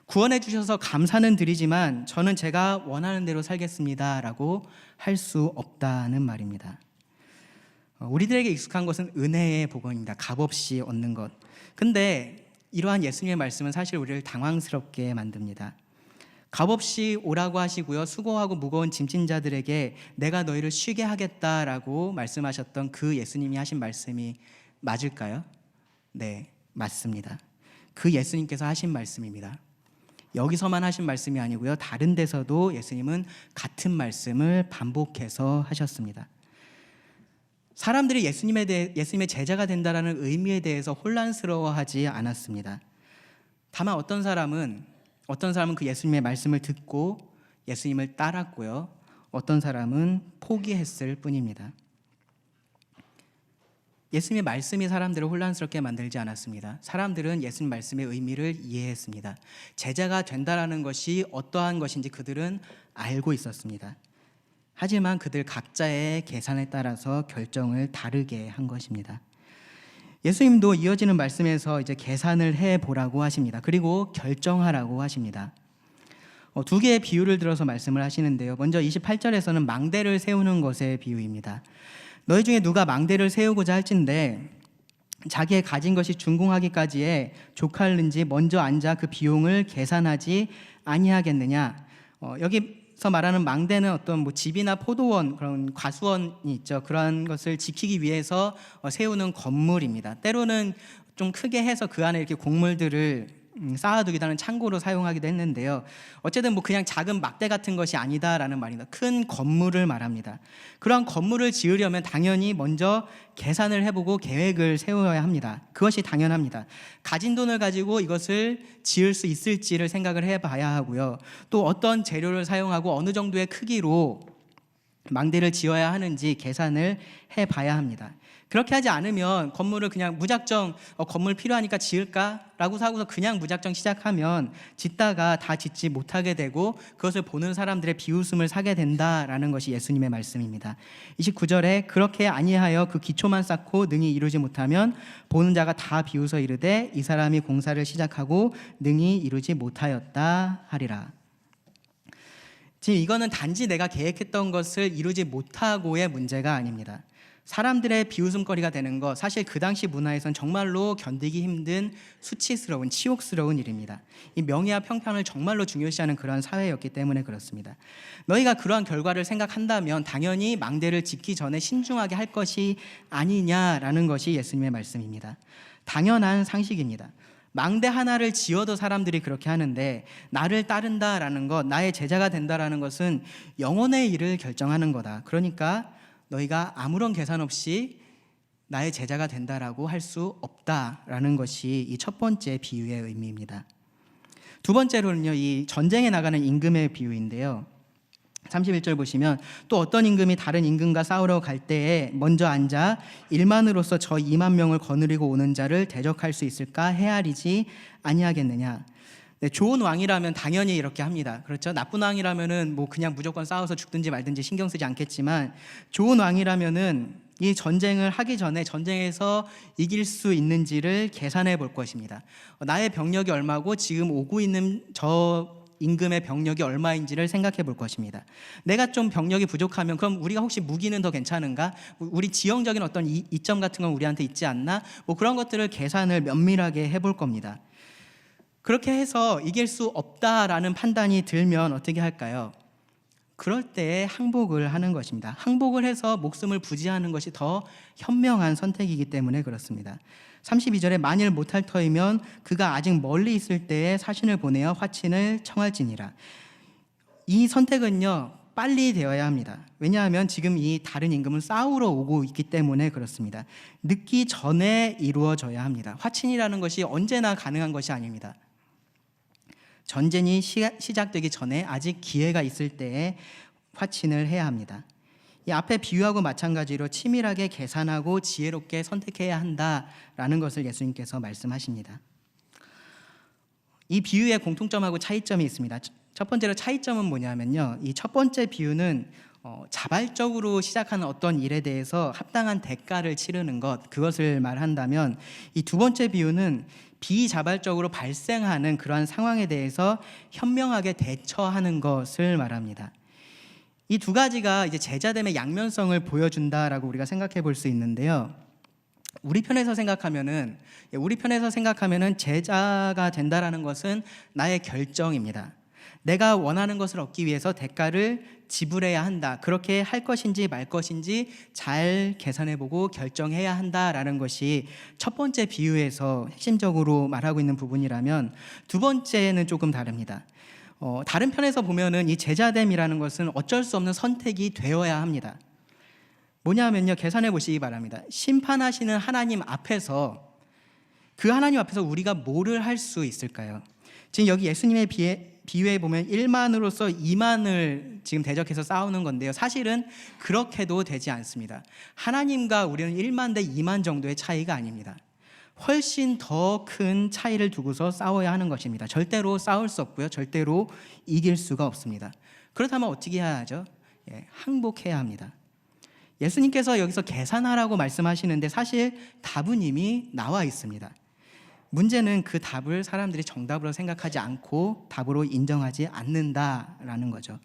[SPEAKER 1] 구원해 주셔서 감사는 드리지만 저는 제가 원하는 대로 살겠습니다 라고 할 수 없다는 말입니다. 우리들에게 익숙한 것은 은혜의 복음입니다. 값없이 얻는 것. 근데 이러한 예수님의 말씀은 사실 우리를 당황스럽게 만듭니다. 값없이 오라고 하시고요, 수고하고 무거운 짐진 자들에게 내가 너희를 쉬게 하겠다라고 말씀하셨던 그 예수님이 하신 말씀이 맞을까요? 네, 맞습니다. 그 예수님께서 하신 말씀입니다. 여기서만 하신 말씀이 아니고요, 다른 데서도 예수님은 같은 말씀을 반복해서 하셨습니다. 사람들이 예수님의 제자가 된다라는 의미에 대해서 혼란스러워하지 않았습니다. 다만 어떤 사람은 그 예수님의 말씀을 듣고 예수님을 따랐고요, 어떤 사람은 포기했을 뿐입니다. 예수님의 말씀이 사람들을 혼란스럽게 만들지 않았습니다. 사람들은 예수님 말씀의 의미를 이해했습니다. 제자가 된다라는 것이 어떠한 것인지 그들은 알고 있었습니다. 하지만 그들 각자의 계산에 따라서 결정을 다르게 한 것입니다. 예수님도 이어지는 말씀에서 이제 계산을 해보라고 하십니다. 그리고 결정하라고 하십니다. 두 개의 비유를 들어서 말씀을 하시는데요. 먼저 28절에서는 망대를 세우는 것의 비유입니다. 너희 중에 누가 망대를 세우고자 할진대 자기의 가진 것이 준공하기까지에 족할는지 먼저 앉아 그 비용을 계산하지 아니하겠느냐. 여기서 말하는 망대는 어떤 집이나 포도원, 그런 과수원이 있죠. 그런 것을 지키기 위해서 세우는 건물입니다. 때로는 좀 크게 해서 그 안에 이렇게 곡물들을 쌓아두기도 하는 창고로 사용하기도 했는데요. 어쨌든 그냥 작은 막대 같은 것이 아니다라는 말입니다. 큰 건물을 말합니다. 그러한 건물을 지으려면 당연히 먼저 계산을 해보고 계획을 세워야 합니다. 그것이 당연합니다. 가진 돈을 가지고 이것을 지을 수 있을지를 생각을 해봐야 하고요. 또 어떤 재료를 사용하고 어느 정도의 크기로 망대를 지어야 하는지 계산을 해봐야 합니다. 그렇게 하지 않으면 건물을 그냥 무작정 건물 필요하니까 지을까라고 하고서 그냥 무작정 시작하면 짓다가 다 짓지 못하게 되고 그것을 보는 사람들의 비웃음을 사게 된다라는 것이 예수님의 말씀입니다. 29절에 그렇게 아니하여 그 기초만 쌓고 능히 이루지 못하면 보는 자가 다 비웃어 이르되 이 사람이 공사를 시작하고 능히 이루지 못하였다 하리라. 지금 이거는 단지 내가 계획했던 것을 이루지 못하고의 문제가 아닙니다. 사람들의 비웃음거리가 되는 것, 사실 그 당시 문화에선 정말로 견디기 힘든 수치스러운 치욕스러운 일입니다. 이 명예와 평판을 정말로 중요시하는 그러한 사회였기 때문에 그렇습니다. 너희가 그러한 결과를 생각한다면 당연히 망대를 짓기 전에 신중하게 할 것이 아니냐라는 것이 예수님의 말씀입니다. 당연한 상식입니다. 망대 하나를 지어도 사람들이 그렇게 하는데 나를 따른다라는 것, 나의 제자가 된다라는 것은 영혼의 일을 결정하는 거다. 그러니까 너희가 아무런 계산 없이 나의 제자가 된다라고 할 수 없다라는 것이 이 첫 번째 비유의 의미입니다. 두 번째로는요, 이 전쟁에 나가는 임금의 비유인데요. 31절 보시면 또 어떤 임금이 다른 임금과 싸우러 갈 때에 먼저 앉아 1만으로서 저 2만 명을 거느리고 오는 자를 대적할 수 있을까 헤아리지 아니하겠느냐. 네, 좋은 왕이라면 당연히 이렇게 합니다. 그렇죠? 나쁜 왕이라면은 뭐 그냥 무조건 싸워서 죽든지 말든지 신경 쓰지 않겠지만, 좋은 왕이라면은 이 전쟁을 하기 전에 전쟁에서 이길 수 있는지를 계산해 볼 것입니다. 나의 병력이 얼마고 지금 오고 있는 저 임금의 병력이 얼마인지를 생각해 볼 것입니다. 내가 좀 병력이 부족하면 그럼 우리가 혹시 무기는 더 괜찮은가? 우리 지형적인 어떤 이점 같은 건 우리한테 있지 않나? 뭐 그런 것들을 계산을 면밀하게 해볼 겁니다. 그렇게 해서 이길 수 없다라는 판단이 들면 어떻게 할까요? 그럴 때 항복을 하는 것입니다. 항복을 해서 목숨을 부지하는 것이 더 현명한 선택이기 때문에 그렇습니다. 32절에 만일 못할 터이면 그가 아직 멀리 있을 때에 사신을 보내어 화친을 청할지니라. 이 선택은요, 빨리 되어야 합니다. 왜냐하면 지금 이 다른 임금은 싸우러 오고 있기 때문에 그렇습니다. 늦기 전에 이루어져야 합니다. 화친이라는 것이 언제나 가능한 것이 아닙니다. 전쟁이 시작되기 전에 아직 기회가 있을 때에 화친을 해야 합니다. 이 앞에 비유하고 마찬가지로 치밀하게 계산하고 지혜롭게 선택해야 한다라는 것을 예수님께서 말씀하십니다. 이 비유의 공통점하고 차이점이 있습니다. 첫 번째로 차이점은 뭐냐면요, 이 첫 번째 비유는 자발적으로 시작하는 어떤 일에 대해서 합당한 대가를 치르는 것, 그것을 말한다면, 이 두 번째 비유는 비자발적으로 발생하는 그러한 상황에 대해서 현명하게 대처하는 것을 말합니다. 이 두 가지가 이제 제자됨의 양면성을 보여준다라고 우리가 생각해 볼 수 있는데요. 우리 편에서 생각하면은 제자가 된다라는 것은 나의 결정입니다. 내가 원하는 것을 얻기 위해서 대가를 지불해야 한다. 그렇게 할 것인지 말 것인지 잘 계산해보고 결정해야 한다라는 것이 첫 번째 비유에서 핵심적으로 말하고 있는 부분이라면, 두 번째는 조금 다릅니다. 다른 편에서 보면은 이 제자됨이라는 것은 어쩔 수 없는 선택이 되어야 합니다. 뭐냐면요, 계산해 보시기 바랍니다. 심판하시는 하나님 앞에서, 그 하나님 앞에서 우리가 뭐를 할 수 있을까요? 지금 여기 예수님의 비유에 보면 1만으로서 2만을 지금 대적해서 싸우는 건데요, 사실은 그렇게도 되지 않습니다. 하나님과 우리는 1만 대 2만 정도의 차이가 아닙니다. 훨씬 더 큰 차이를 두고서 싸워야 하는 것입니다. 절대로 싸울 수 없고요, 절대로 이길 수가 없습니다. 그렇다면 어떻게 해야 하죠? 항복해야 합니다. 예수님께서 여기서 계산하라고 말씀하시는데 사실 답은 이미 나와 있습니다. 문제는 그 답을 사람들이 정답으로 생각하지 않고 답으로 인정하지 않는다라는 거죠.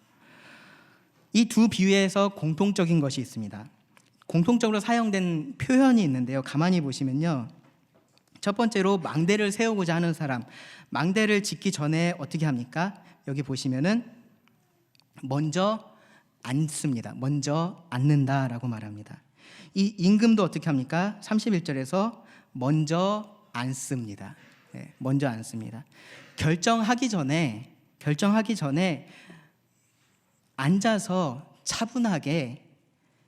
[SPEAKER 1] 이 두 비유에서 공통적인 것이 있습니다. 공통적으로 사용된 표현이 있는데요, 가만히 보시면요, 첫 번째로 망대를 세우고자 하는 사람, 망대를 짓기 전에 어떻게 합니까? 여기 보시면은 먼저 앉습니다. 먼저 앉는다라고 말합니다. 이 임금도 어떻게 합니까? 31절에서 먼저 앉습니다. 먼저 앉습니다. 결정하기 전에 앉아서 차분하게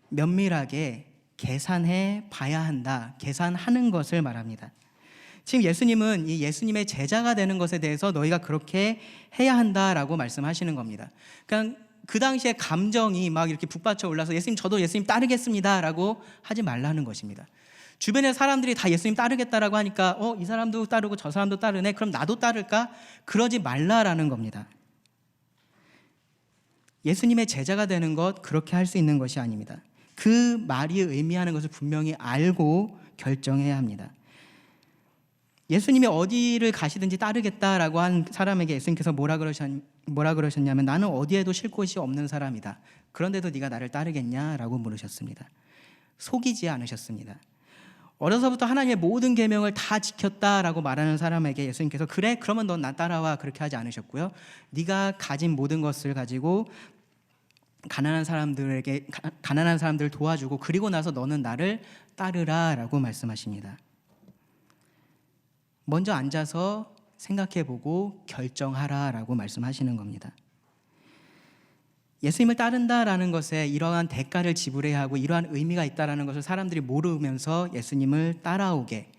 [SPEAKER 1] 면밀하게 계산해 봐야 한다. 계산하는 것을 말합니다. 지금 예수님은 이 예수님의 제자가 되는 것에 대해서 너희가 그렇게 해야 한다라고 말씀하시는 겁니다. 그러니까 그 당시에 감정이 막 이렇게 북받쳐 올라서 예수님, 저도 예수님 따르겠습니다라고 하지 말라는 것입니다. 주변의 사람들이 다 예수님 따르겠다라고 하니까 이 사람도 따르고 저 사람도 따르네, 그럼 나도 따를까? 그러지 말라라는 겁니다. 예수님의 제자가 되는 것, 그렇게 할 수 있는 것이 아닙니다. 그 말이 의미하는 것을 분명히 알고 결정해야 합니다. 예수님이 어디를 가시든지 따르겠다라고 한 사람에게 예수님께서 뭐라 그러셨냐면, 나는 어디에도 쉴 곳이 없는 사람이다. 그런데도 네가 나를 따르겠냐라고 물으셨습니다. 속이지 않으셨습니다. 어려서부터 하나님의 모든 계명을 다 지켰다라고 말하는 사람에게 예수님께서 그래, 그러면 넌 나 따라와, 그렇게 하지 않으셨고요. 네가 가진 모든 것을 가지고 가난한 사람들을 도와주고 그리고 나서 너는 나를 따르라라고 말씀하십니다. 먼저 앉아서 생각해보고 결정하라라고 말씀하시는 겁니다. 예수님을 따른다라는 것에 이러한 대가를 지불해야 하고 이러한 의미가 있다라는 것을 사람들이 모르면서 예수님을 따라오게,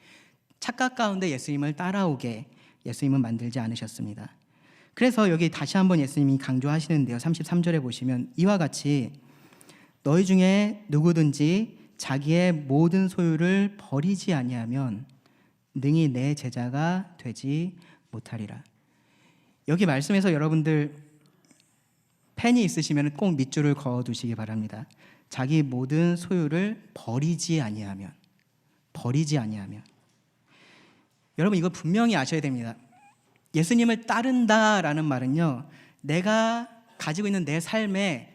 [SPEAKER 1] 착각 가운데 예수님을 따라오게 예수님은 만들지 않으셨습니다. 그래서 여기 다시 한번 예수님이 강조하시는데요. 33절에 보시면 이와 같이 너희 중에 누구든지 자기의 모든 소유를 버리지 아니하면 능히 내 제자가 되지 못하리라. 여기 말씀에서 여러분들 펜이 있으시면 꼭 밑줄을 그어두시기 바랍니다. 자기 모든 소유를 버리지 아니하면. 여러분 이거 분명히 아셔야 됩니다. 예수님을 따른다라는 말은요, 내가 가지고 있는 내 삶에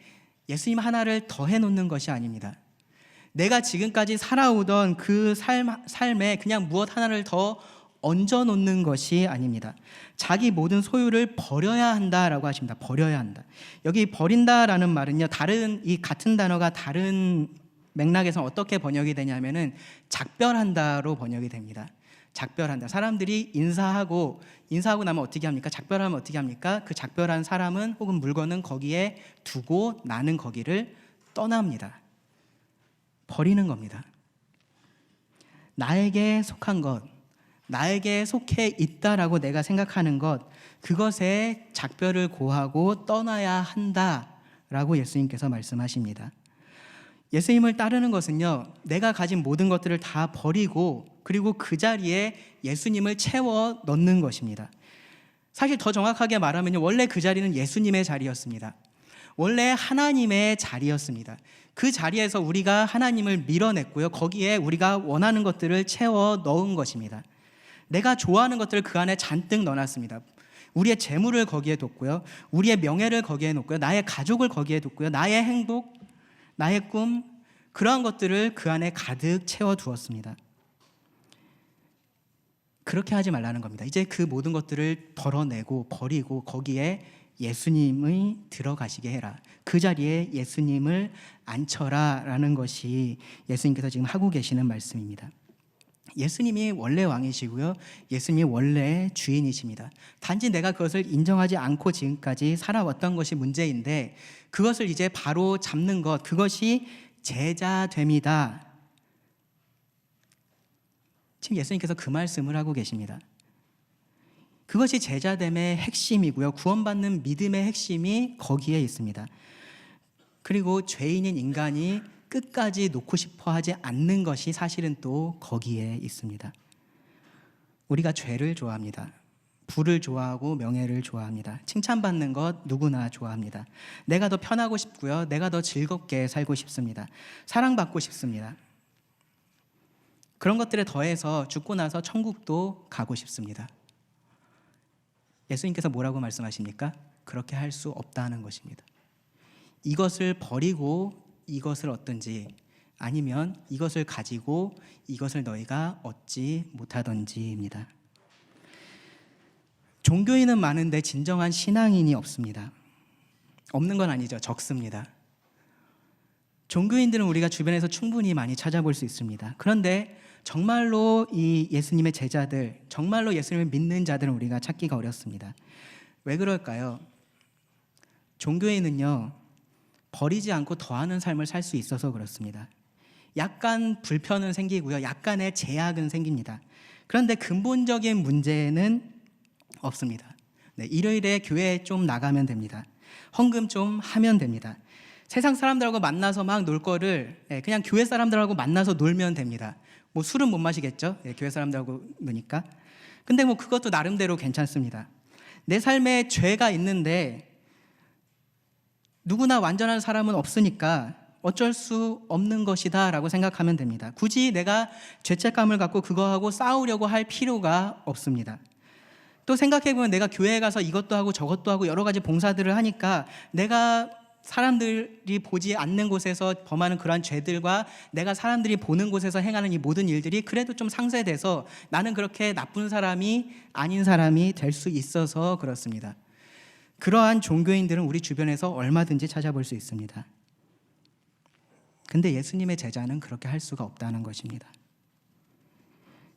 [SPEAKER 1] 예수님 하나를 더해 놓는 것이 아닙니다. 내가 지금까지 살아오던 그 삶에 그냥 무엇 하나를 더 얹어 놓는 것이 아닙니다. 자기 모든 소유를 버려야 한다라고 하십니다. 버려야 한다. 여기 버린다라는 말은요, 이 같은 단어가 다른 맥락에서 어떻게 번역이 되냐면은 작별한다로 번역이 됩니다. 작별한다. 사람들이 인사하고 나면 어떻게 합니까? 작별하면 어떻게 합니까? 그 작별한 사람은 혹은 물건은 거기에 두고 나는 거기를 떠납니다. 버리는 겁니다. 나에게 속한 것, 나에게 속해 있다라고 내가 생각하는 것, 그것에 작별을 고하고 떠나야 한다라고 예수님께서 말씀하십니다. 예수님을 따르는 것은요, 내가 가진 모든 것들을 다 버리고 그리고 그 자리에 예수님을 채워 넣는 것입니다. 사실 더 정확하게 말하면요, 원래 그 자리는 예수님의 자리였습니다. 원래 하나님의 자리였습니다. 그 자리에서 우리가 하나님을 밀어냈고요, 거기에 우리가 원하는 것들을 채워 넣은 것입니다. 내가 좋아하는 것들을 그 안에 잔뜩 넣어놨습니다. 우리의 재물을 거기에 뒀고요, 우리의 명예를 거기에 놓고요, 나의 가족을 거기에 뒀고요, 나의 행복, 나의 꿈, 그러한 것들을 그 안에 가득 채워두었습니다. 그렇게 하지 말라는 겁니다. 이제 그 모든 것들을 덜어내고 버리고 거기에 예수님이 들어가시게 해라. 그 자리에 예수님을 앉혀라 라는 것이 예수님께서 지금 하고 계시는 말씀입니다. 예수님이 원래 왕이시고요, 예수님이 원래 주인이십니다. 단지 내가 그것을 인정하지 않고 지금까지 살아왔던 것이 문제인데, 그것을 이제 바로 잡는 것, 그것이 제자됨이다. 지금 예수님께서 그 말씀을 하고 계십니다. 그것이 제자됨의 핵심이고요, 구원받는 믿음의 핵심이 거기에 있습니다. 그리고 죄인인 인간이 끝까지 놓고 싶어 하지 않는 것이 사실은 또 거기에 있습니다. 우리가 죄를 좋아합니다. 부를 좋아하고 명예를 좋아합니다. 칭찬받는 것 누구나 좋아합니다. 내가 더 편하고 싶고요, 내가 더 즐겁게 살고 싶습니다. 사랑받고 싶습니다. 그런 것들에 더해서 죽고 나서 천국도 가고 싶습니다. 예수님께서 뭐라고 말씀하십니까? 그렇게 할 수 없다는 것입니다. 이것을 버리고 이것을 얻든지, 아니면 이것을 가지고 이것을 너희가 얻지 못하던지입니다. 종교인은 많은데 진정한 신앙인이 없습니다. 없는 건 아니죠. 적습니다. 종교인들은 우리가 주변에서 충분히 많이 찾아볼 수 있습니다. 그런데 정말로 이 예수님의 제자들, 정말로 예수님을 믿는 자들은 우리가 찾기가 어렵습니다. 왜 그럴까요? 종교인은요, 버리지 않고 더하는 삶을 살 수 있어서 그렇습니다. 약간 불편은 생기고요, 약간의 제약은 생깁니다. 그런데 근본적인 문제는 없습니다. 일요일에 교회에 좀 나가면 됩니다. 헌금 좀 하면 됩니다. 세상 사람들하고 만나서 막 놀 거를 그냥 교회 사람들하고 만나서 놀면 됩니다. 뭐 술은 못 마시겠죠? 교회 사람들하고 노니까. 근데 뭐 그것도 나름대로 괜찮습니다. 내 삶에 죄가 있는데 누구나 완전한 사람은 없으니까 어쩔 수 없는 것이다 라고 생각하면 됩니다. 굳이 내가 죄책감을 갖고 그거하고 싸우려고 할 필요가 없습니다. 또 생각해보면 내가 교회에 가서 이것도 하고 저것도 하고 여러 가지 봉사들을 하니까 내가 사람들이 보지 않는 곳에서 범하는 그러한 죄들과 내가 사람들이 보는 곳에서 행하는 이 모든 일들이 그래도 좀 상쇄돼서 나는 그렇게 나쁜 사람이 아닌 사람이 될 수 있어서 그렇습니다. 그러한 종교인들은 우리 주변에서 얼마든지 찾아볼 수 있습니다. 근데 예수님의 제자는 그렇게 할 수가 없다는 것입니다.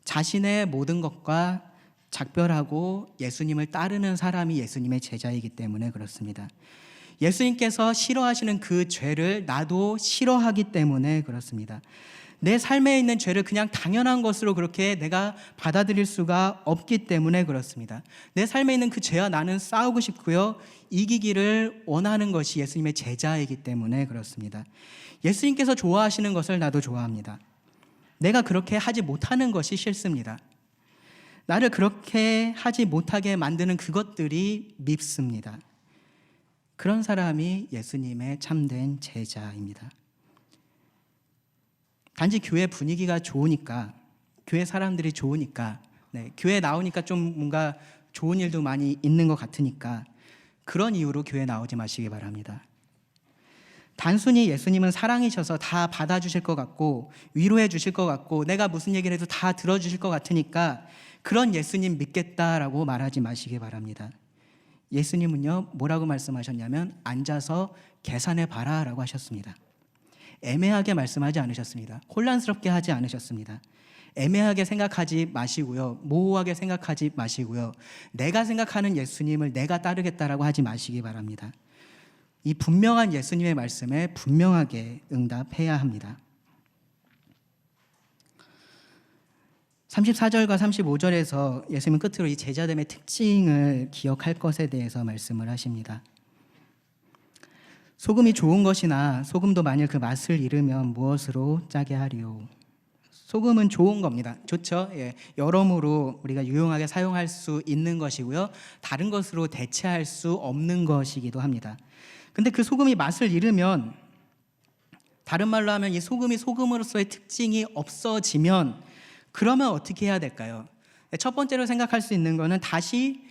[SPEAKER 1] 자신의 모든 것과 작별하고 예수님을 따르는 사람이 예수님의 제자이기 때문에 그렇습니다. 예수님께서 싫어하시는 그 죄를 나도 싫어하기 때문에 그렇습니다. 내 삶에 있는 죄를 그냥 당연한 것으로 그렇게 내가 받아들일 수가 없기 때문에 그렇습니다. 내 삶에 있는 그 죄와 나는 싸우고 싶고요, 이기기를 원하는 것이 예수님의 제자이기 때문에 그렇습니다. 예수님께서 좋아하시는 것을 나도 좋아합니다. 내가 그렇게 하지 못하는 것이 싫습니다. 나를 그렇게 하지 못하게 만드는 그것들이 밉습니다. 그런 사람이 예수님의 참된 제자입니다. 단지 교회 분위기가 좋으니까, 교회 사람들이 좋으니까, 교회 나오니까 좀 뭔가 좋은 일도 많이 있는 것 같으니까 그런 이유로 교회 나오지 마시기 바랍니다. 단순히 예수님은 사랑이셔서 다 받아주실 것 같고 위로해 주실 것 같고 내가 무슨 얘기를 해도 다 들어주실 것 같으니까 그런 예수님 믿겠다라고 말하지 마시기 바랍니다. 예수님은요, 뭐라고 말씀하셨냐면 앉아서 계산해 봐라 라고 하셨습니다. 애매하게 말씀하지 않으셨습니다. 혼란스럽게 하지 않으셨습니다. 애매하게 생각하지 마시고요, 모호하게 생각하지 마시고요, 내가 생각하는 예수님을 내가 따르겠다라고 하지 마시기 바랍니다. 이 분명한 예수님의 말씀에 분명하게 응답해야 합니다. 34절과 35절에서 예수님은 끝으로 이 제자됨의 특징을 기억할 것에 대해서 말씀을 하십니다. 소금이 좋은 것이나 소금도 만일 그 맛을 잃으면 무엇으로 짜게 하리요? 소금은 좋은 겁니다. 좋죠? 여러모로 우리가 유용하게 사용할 수 있는 것이고요, 다른 것으로 대체할 수 없는 것이기도 합니다. 근데 그 소금이 맛을 잃으면, 다른 말로 하면 이 소금이 소금으로서의 특징이 없어지면 그러면 어떻게 해야 될까요? 첫 번째로 생각할 수 있는 거는 다시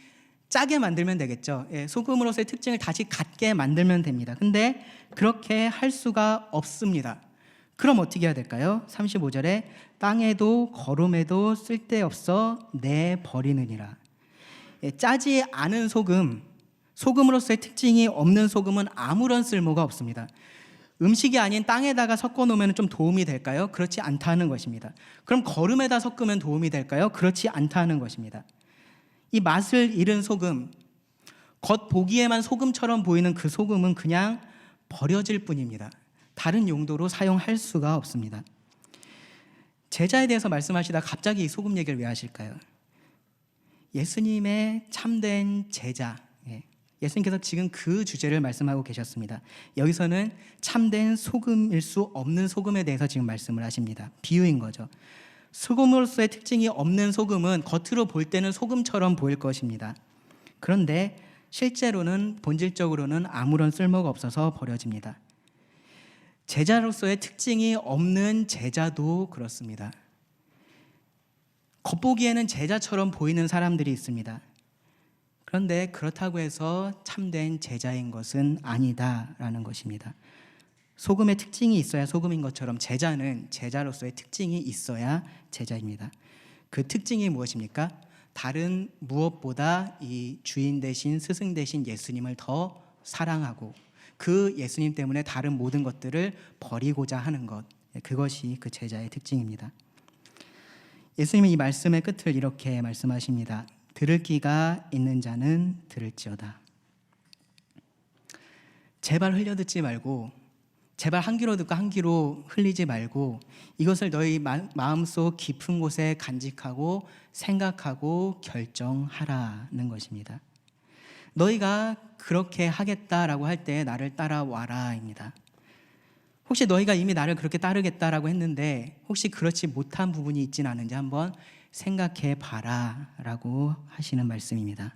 [SPEAKER 1] 짜게 만들면 되겠죠. 소금으로서의 특징을 다시 갖게 만들면 됩니다. 근데 그렇게 할 수가 없습니다. 그럼 어떻게 해야 될까요? 35절에 땅에도 거름에도 쓸데없어 내버리느니라. 짜지 않은 소금, 소금으로서의 특징이 없는 소금은 아무런 쓸모가 없습니다. 음식이 아닌 땅에다가 섞어 놓으면 좀 도움이 될까요? 그렇지 않다는 것입니다. 그럼 거름에다 섞으면 도움이 될까요? 그렇지 않다는 것입니다. 이 맛을 잃은 소금, 겉 보기에만 소금처럼 보이는 그 소금은 그냥 버려질 뿐입니다. 다른 용도로 사용할 수가 없습니다. 제자에 대해서 말씀하시다 갑자기 이 소금 얘기를 왜 하실까요? 예수님의 참된 제자, 예수님께서 지금 그 주제를 말씀하고 계셨습니다. 여기서는 참된 소금일 수 없는 소금에 대해서 지금 말씀을 하십니다. 비유인 거죠. 소금으로서의 특징이 없는 소금은 겉으로 볼 때는 소금처럼 보일 것입니다. 그런데 실제로는, 본질적으로는 아무런 쓸모가 없어서 버려집니다. 제자로서의 특징이 없는 제자도 그렇습니다. 겉보기에는 제자처럼 보이는 사람들이 있습니다. 그런데 그렇다고 해서 참된 제자인 것은 아니다라는 것입니다. 소금의 특징이 있어야 소금인 것처럼 제자는 제자로서의 특징이 있어야 제자입니다. 그 특징이 무엇입니까? 다른 무엇보다 이 주인 대신 스승 대신 예수님을 더 사랑하고 그 예수님 때문에 다른 모든 것들을 버리고자 하는 것, 그것이 그 제자의 특징입니다. 예수님은 이 말씀의 끝을 이렇게 말씀하십니다. 들을 귀가 있는 자는 들을지어다. 제발 흘려듣지 말고, 제발 한 귀로 듣고 한 귀로 흘리지 말고 이것을 너희 마음속 깊은 곳에 간직하고 생각하고 결정하라는 것입니다. 너희가 그렇게 하겠다라고 할 때 나를 따라와라입니다. 혹시 너희가 이미 나를 그렇게 따르겠다라고 했는데 혹시 그렇지 못한 부분이 있진 않은지 한번 생각해 봐라 라고 하시는 말씀입니다.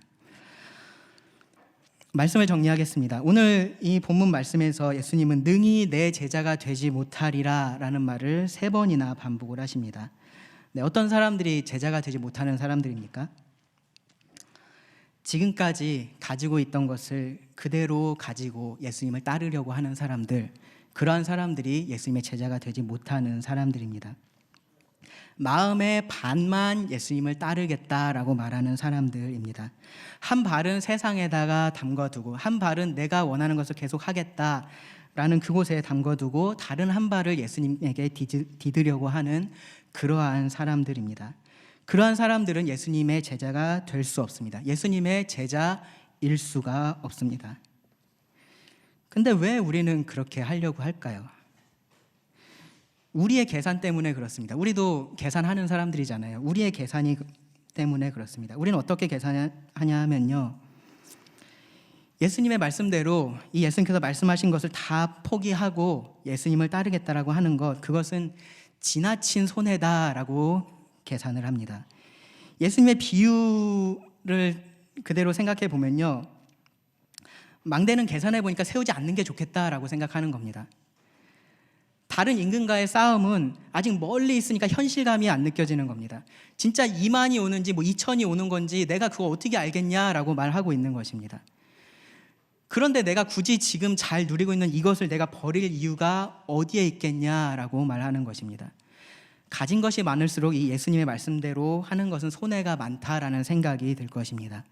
[SPEAKER 1] 말씀을 정리하겠습니다. 오늘 이 본문 말씀에서 예수님은 능히 내 제자가 되지 못하리라 라는 말을 3번이나 반복을 하십니다. 어떤 사람들이 제자가 되지 못하는 사람들입니까? 지금까지 가지고 있던 것을 그대로 가지고 예수님을 따르려고 하는 사람들, 그러한 사람들이 예수님의 제자가 되지 못하는 사람들입니다. 마음의 반만 예수님을 따르겠다라고 말하는 사람들입니다. 한 발은 세상에다가 담궈두고 한 발은 내가 원하는 것을 계속 하겠다라는 그곳에 담궈두고 다른 한 발을 예수님에게 디디려고 하는 그러한 사람들입니다. 그러한 사람들은 예수님의 제자가 될 수 없습니다. 예수님의 제자일 수가 없습니다. 근데 왜 우리는 그렇게 하려고 할까요? 우리의 계산 때문에 그렇습니다. 우리도 계산하는 사람들이잖아요. 우리의 계산이 때문에 그렇습니다. 우리는 어떻게 계산하냐 하면요, 예수님의 말씀대로 이 예수님께서 말씀하신 것을 다 포기하고 예수님을 따르겠다라고 하는 것, 그것은 지나친 손해다라고 계산을 합니다. 예수님의 비유를 그대로 생각해 보면요, 망대는 계산해 보니까 세우지 않는 게 좋겠다라고 생각하는 겁니다. 다른 임금과의 싸움은 아직 멀리 있으니까 현실감이 안 느껴지는 겁니다. 진짜 2만이 오는지 2천이 오는 건지 내가 그거 어떻게 알겠냐라고 말하고 있는 것입니다. 그런데 내가 굳이 지금 잘 누리고 있는 이것을 내가 버릴 이유가 어디에 있겠냐라고 말하는 것입니다. 가진 것이 많을수록 이 예수님의 말씀대로 하는 것은 손해가 많다라는 생각이 들 것입니다.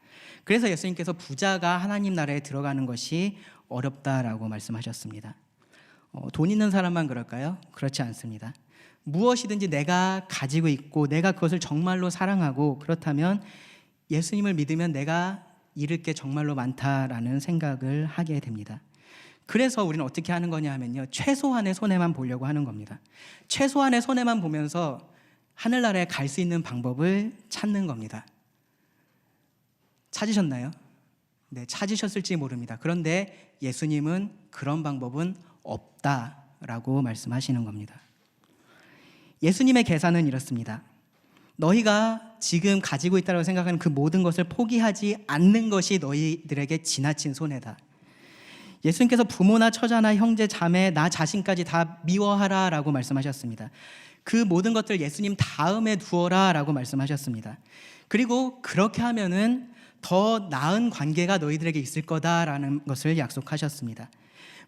[SPEAKER 1] 그래서 예수님께서 부자가 하나님 나라에 들어가는 것이 어렵다라고 말씀하셨습니다. 돈 있는 사람만 그럴까요? 그렇지 않습니다. 무엇이든지 내가 가지고 있고 내가 그것을 정말로 사랑하고 그렇다면 예수님을 믿으면 내가 잃을 게 정말로 많다라는 생각을 하게 됩니다. 그래서 우리는 어떻게 하는 거냐 하면요, 최소한의 손해만 보려고 하는 겁니다. 최소한의 손해만 보면서 하늘나라에 갈 수 있는 방법을 찾는 겁니다. 찾으셨나요? 네, 찾으셨을지 모릅니다. 그런데 예수님은 그런 방법은 없다라고 말씀하시는 겁니다. 예수님의 계산은 이렇습니다. 너희가 지금 가지고 있다고 생각하는 그 모든 것을 포기하지 않는 것이 너희들에게 지나친 손해다. 예수님께서 부모나 처자나 형제 자매 나 자신까지 다 미워하라 라고 말씀하셨습니다. 그 모든 것들 예수님 다음에 두어라 라고 말씀하셨습니다. 그리고 그렇게 하면은 더 나은 관계가 너희들에게 있을 거다라는 것을 약속하셨습니다.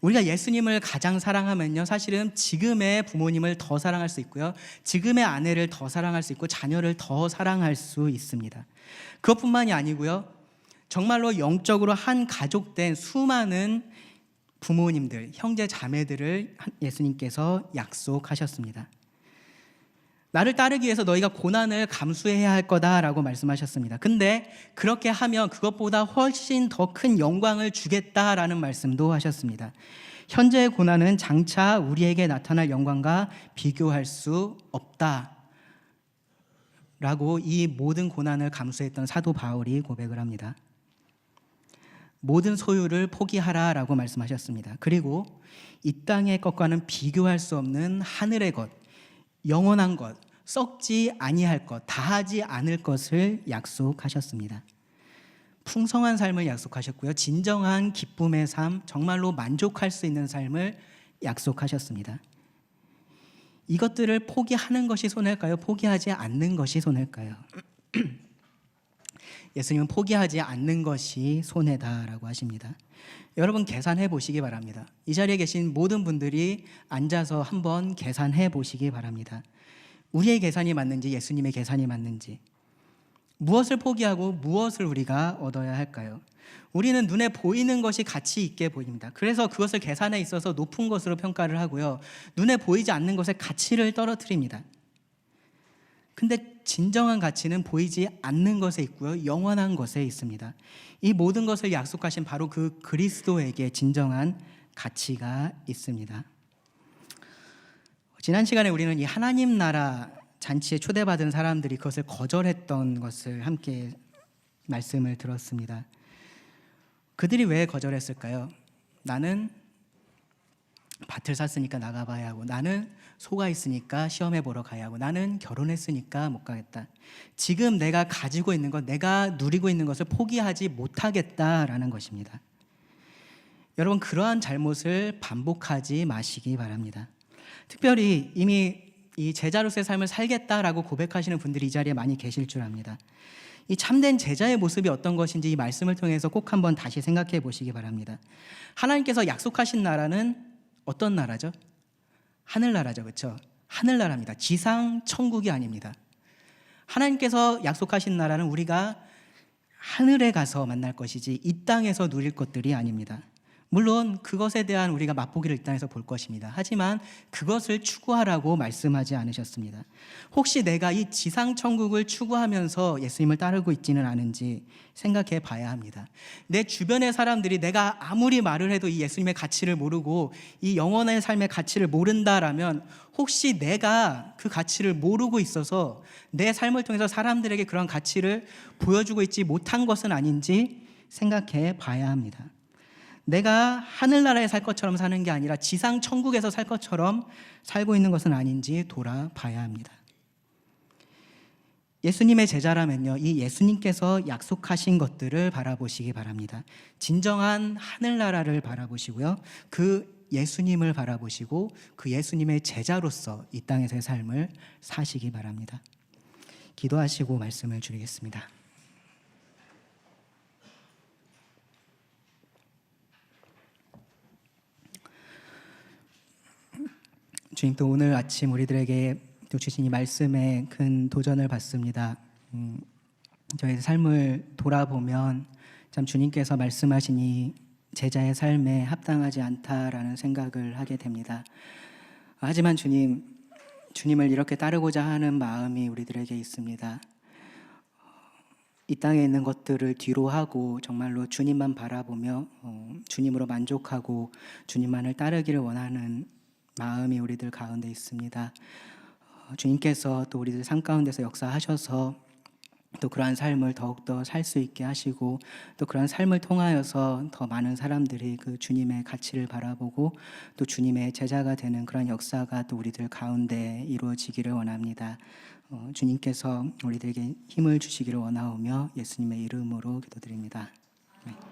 [SPEAKER 1] 우리가 예수님을 가장 사랑하면요, 사실은 지금의 부모님을 더 사랑할 수 있고요, 지금의 아내를 더 사랑할 수 있고 자녀를 더 사랑할 수 있습니다. 그것뿐만이 아니고요, 정말로 영적으로 한 가족된 수많은 부모님들, 형제 자매들을 예수님께서 약속하셨습니다. 나를 따르기 위해서 너희가 고난을 감수해야 할 거다라고 말씀하셨습니다. 근데 그렇게 하면 그것보다 훨씬 더 큰 영광을 주겠다라는 말씀도 하셨습니다. 현재의 고난은 장차 우리에게 나타날 영광과 비교할 수 없다라고 이 모든 고난을 감수했던 사도 바울이 고백을 합니다. 모든 소유를 포기하라라고 말씀하셨습니다. 그리고 이 땅의 것과는 비교할 수 없는 하늘의 것, 영원한 것, 썩지 아니할 것, 다하지 않을 것을 약속하셨습니다. 풍성한 삶을 약속하셨고요, 진정한 기쁨의 삶, 정말로 만족할 수 있는 삶을 약속하셨습니다. 이것들을 포기하는 것이 손해일까요? 포기하지 않는 것이 손해일까요? 예수님은 포기하지 않는 것이 손해다라고 하십니다. 여러분 계산해 보시기 바랍니다. 이 자리에 계신 모든 분들이 앉아서 한번 계산해 보시기 바랍니다. 우리의 계산이 맞는지 예수님의 계산이 맞는지, 무엇을 포기하고 무엇을 우리가 얻어야 할까요? 우리는 눈에 보이는 것이 가치 있게 보입니다. 그래서 그것을 계산에 있어서 높은 것으로 평가를 하고요, 눈에 보이지 않는 것의 가치를 떨어뜨립니다. 근데 진정한 가치는 보이지 않는 것에 있고요, 영원한 것에 있습니다. 이 모든 것을 약속하신 바로 그 그리스도에게 진정한 가치가 있습니다. 지난 시간에 우리는 이 하나님 나라 잔치에 초대받은 사람들이 그것을 거절했던 것을 함께 말씀을 들었습니다. 그들이 왜 거절했을까요? 나는 밭을 샀으니까 나가봐야 하고, 나는 소가 있으니까 시험해 보러 가야 하고, 나는 결혼했으니까 못 가겠다. 지금 내가 가지고 있는 것, 내가 누리고 있는 것을 포기하지 못하겠다라는 것입니다. 여러분, 그러한 잘못을 반복하지 마시기 바랍니다. 특별히 이미 이 제자로서의 삶을 살겠다라고 고백하시는 분들이 이 자리에 많이 계실 줄 압니다. 이 참된 제자의 모습이 어떤 것인지 이 말씀을 통해서 꼭 한번 다시 생각해 보시기 바랍니다. 하나님께서 약속하신 나라는 어떤 나라죠? 하늘나라죠, 그렇죠? 하늘나라입니다. 지상 천국이 아닙니다. 하나님께서 약속하신 나라는 우리가 하늘에 가서 만날 것이지 이 땅에서 누릴 것들이 아닙니다. 물론 그것에 대한 우리가 맛보기를 이 땅에서 볼 것입니다. 하지만 그것을 추구하라고 말씀하지 않으셨습니다. 혹시 내가 이 지상 천국을 추구하면서 예수님을 따르고 있지는 않은지 생각해 봐야 합니다. 내 주변의 사람들이 내가 아무리 말을 해도 이 예수님의 가치를 모르고 이 영원한 삶의 가치를 모른다라면 혹시 내가 그 가치를 모르고 있어서 내 삶을 통해서 사람들에게 그런 가치를 보여주고 있지 못한 것은 아닌지 생각해 봐야 합니다. 내가 하늘나라에 살 것처럼 사는 게 아니라 지상 천국에서 살 것처럼 살고 있는 것은 아닌지 돌아봐야 합니다. 예수님의 제자라면요, 이 예수님께서 약속하신 것들을 바라보시기 바랍니다. 진정한 하늘나라를 바라보시고요, 그 예수님을 바라보시고 그 예수님의 제자로서 이 땅에서의 삶을 사시기 바랍니다. 기도하시고 말씀을 드리겠습니다. 주님, 또 오늘 아침 우리들에게 또 주신 이 말씀에 큰 도전을 받습니다. 저의 삶을 돌아보면 참 주님께서 말씀하신 이 제자의 삶에 합당하지 않다라는 생각을 하게 됩니다. 하지만 주님을 이렇게 따르고자 하는 마음이 우리들에게 있습니다. 이 땅에 있는 것들을 뒤로 하고 정말로 주님만 바라보며 주님으로 만족하고 주님만을 따르기를 원하는 마음이 우리들 가운데 있습니다. 주님께서 또 우리들 삶 가운데서 역사하셔서 또 그러한 삶을 더욱더 살 수 있게 하시고 또 그러한 삶을 통하여서 더 많은 사람들이 그 주님의 가치를 바라보고 또 주님의 제자가 되는 그런 역사가 또 우리들 가운데 이루어지기를 원합니다. 주님께서 우리들에게 힘을 주시기를 원하오며 예수님의 이름으로 기도드립니다. 아멘.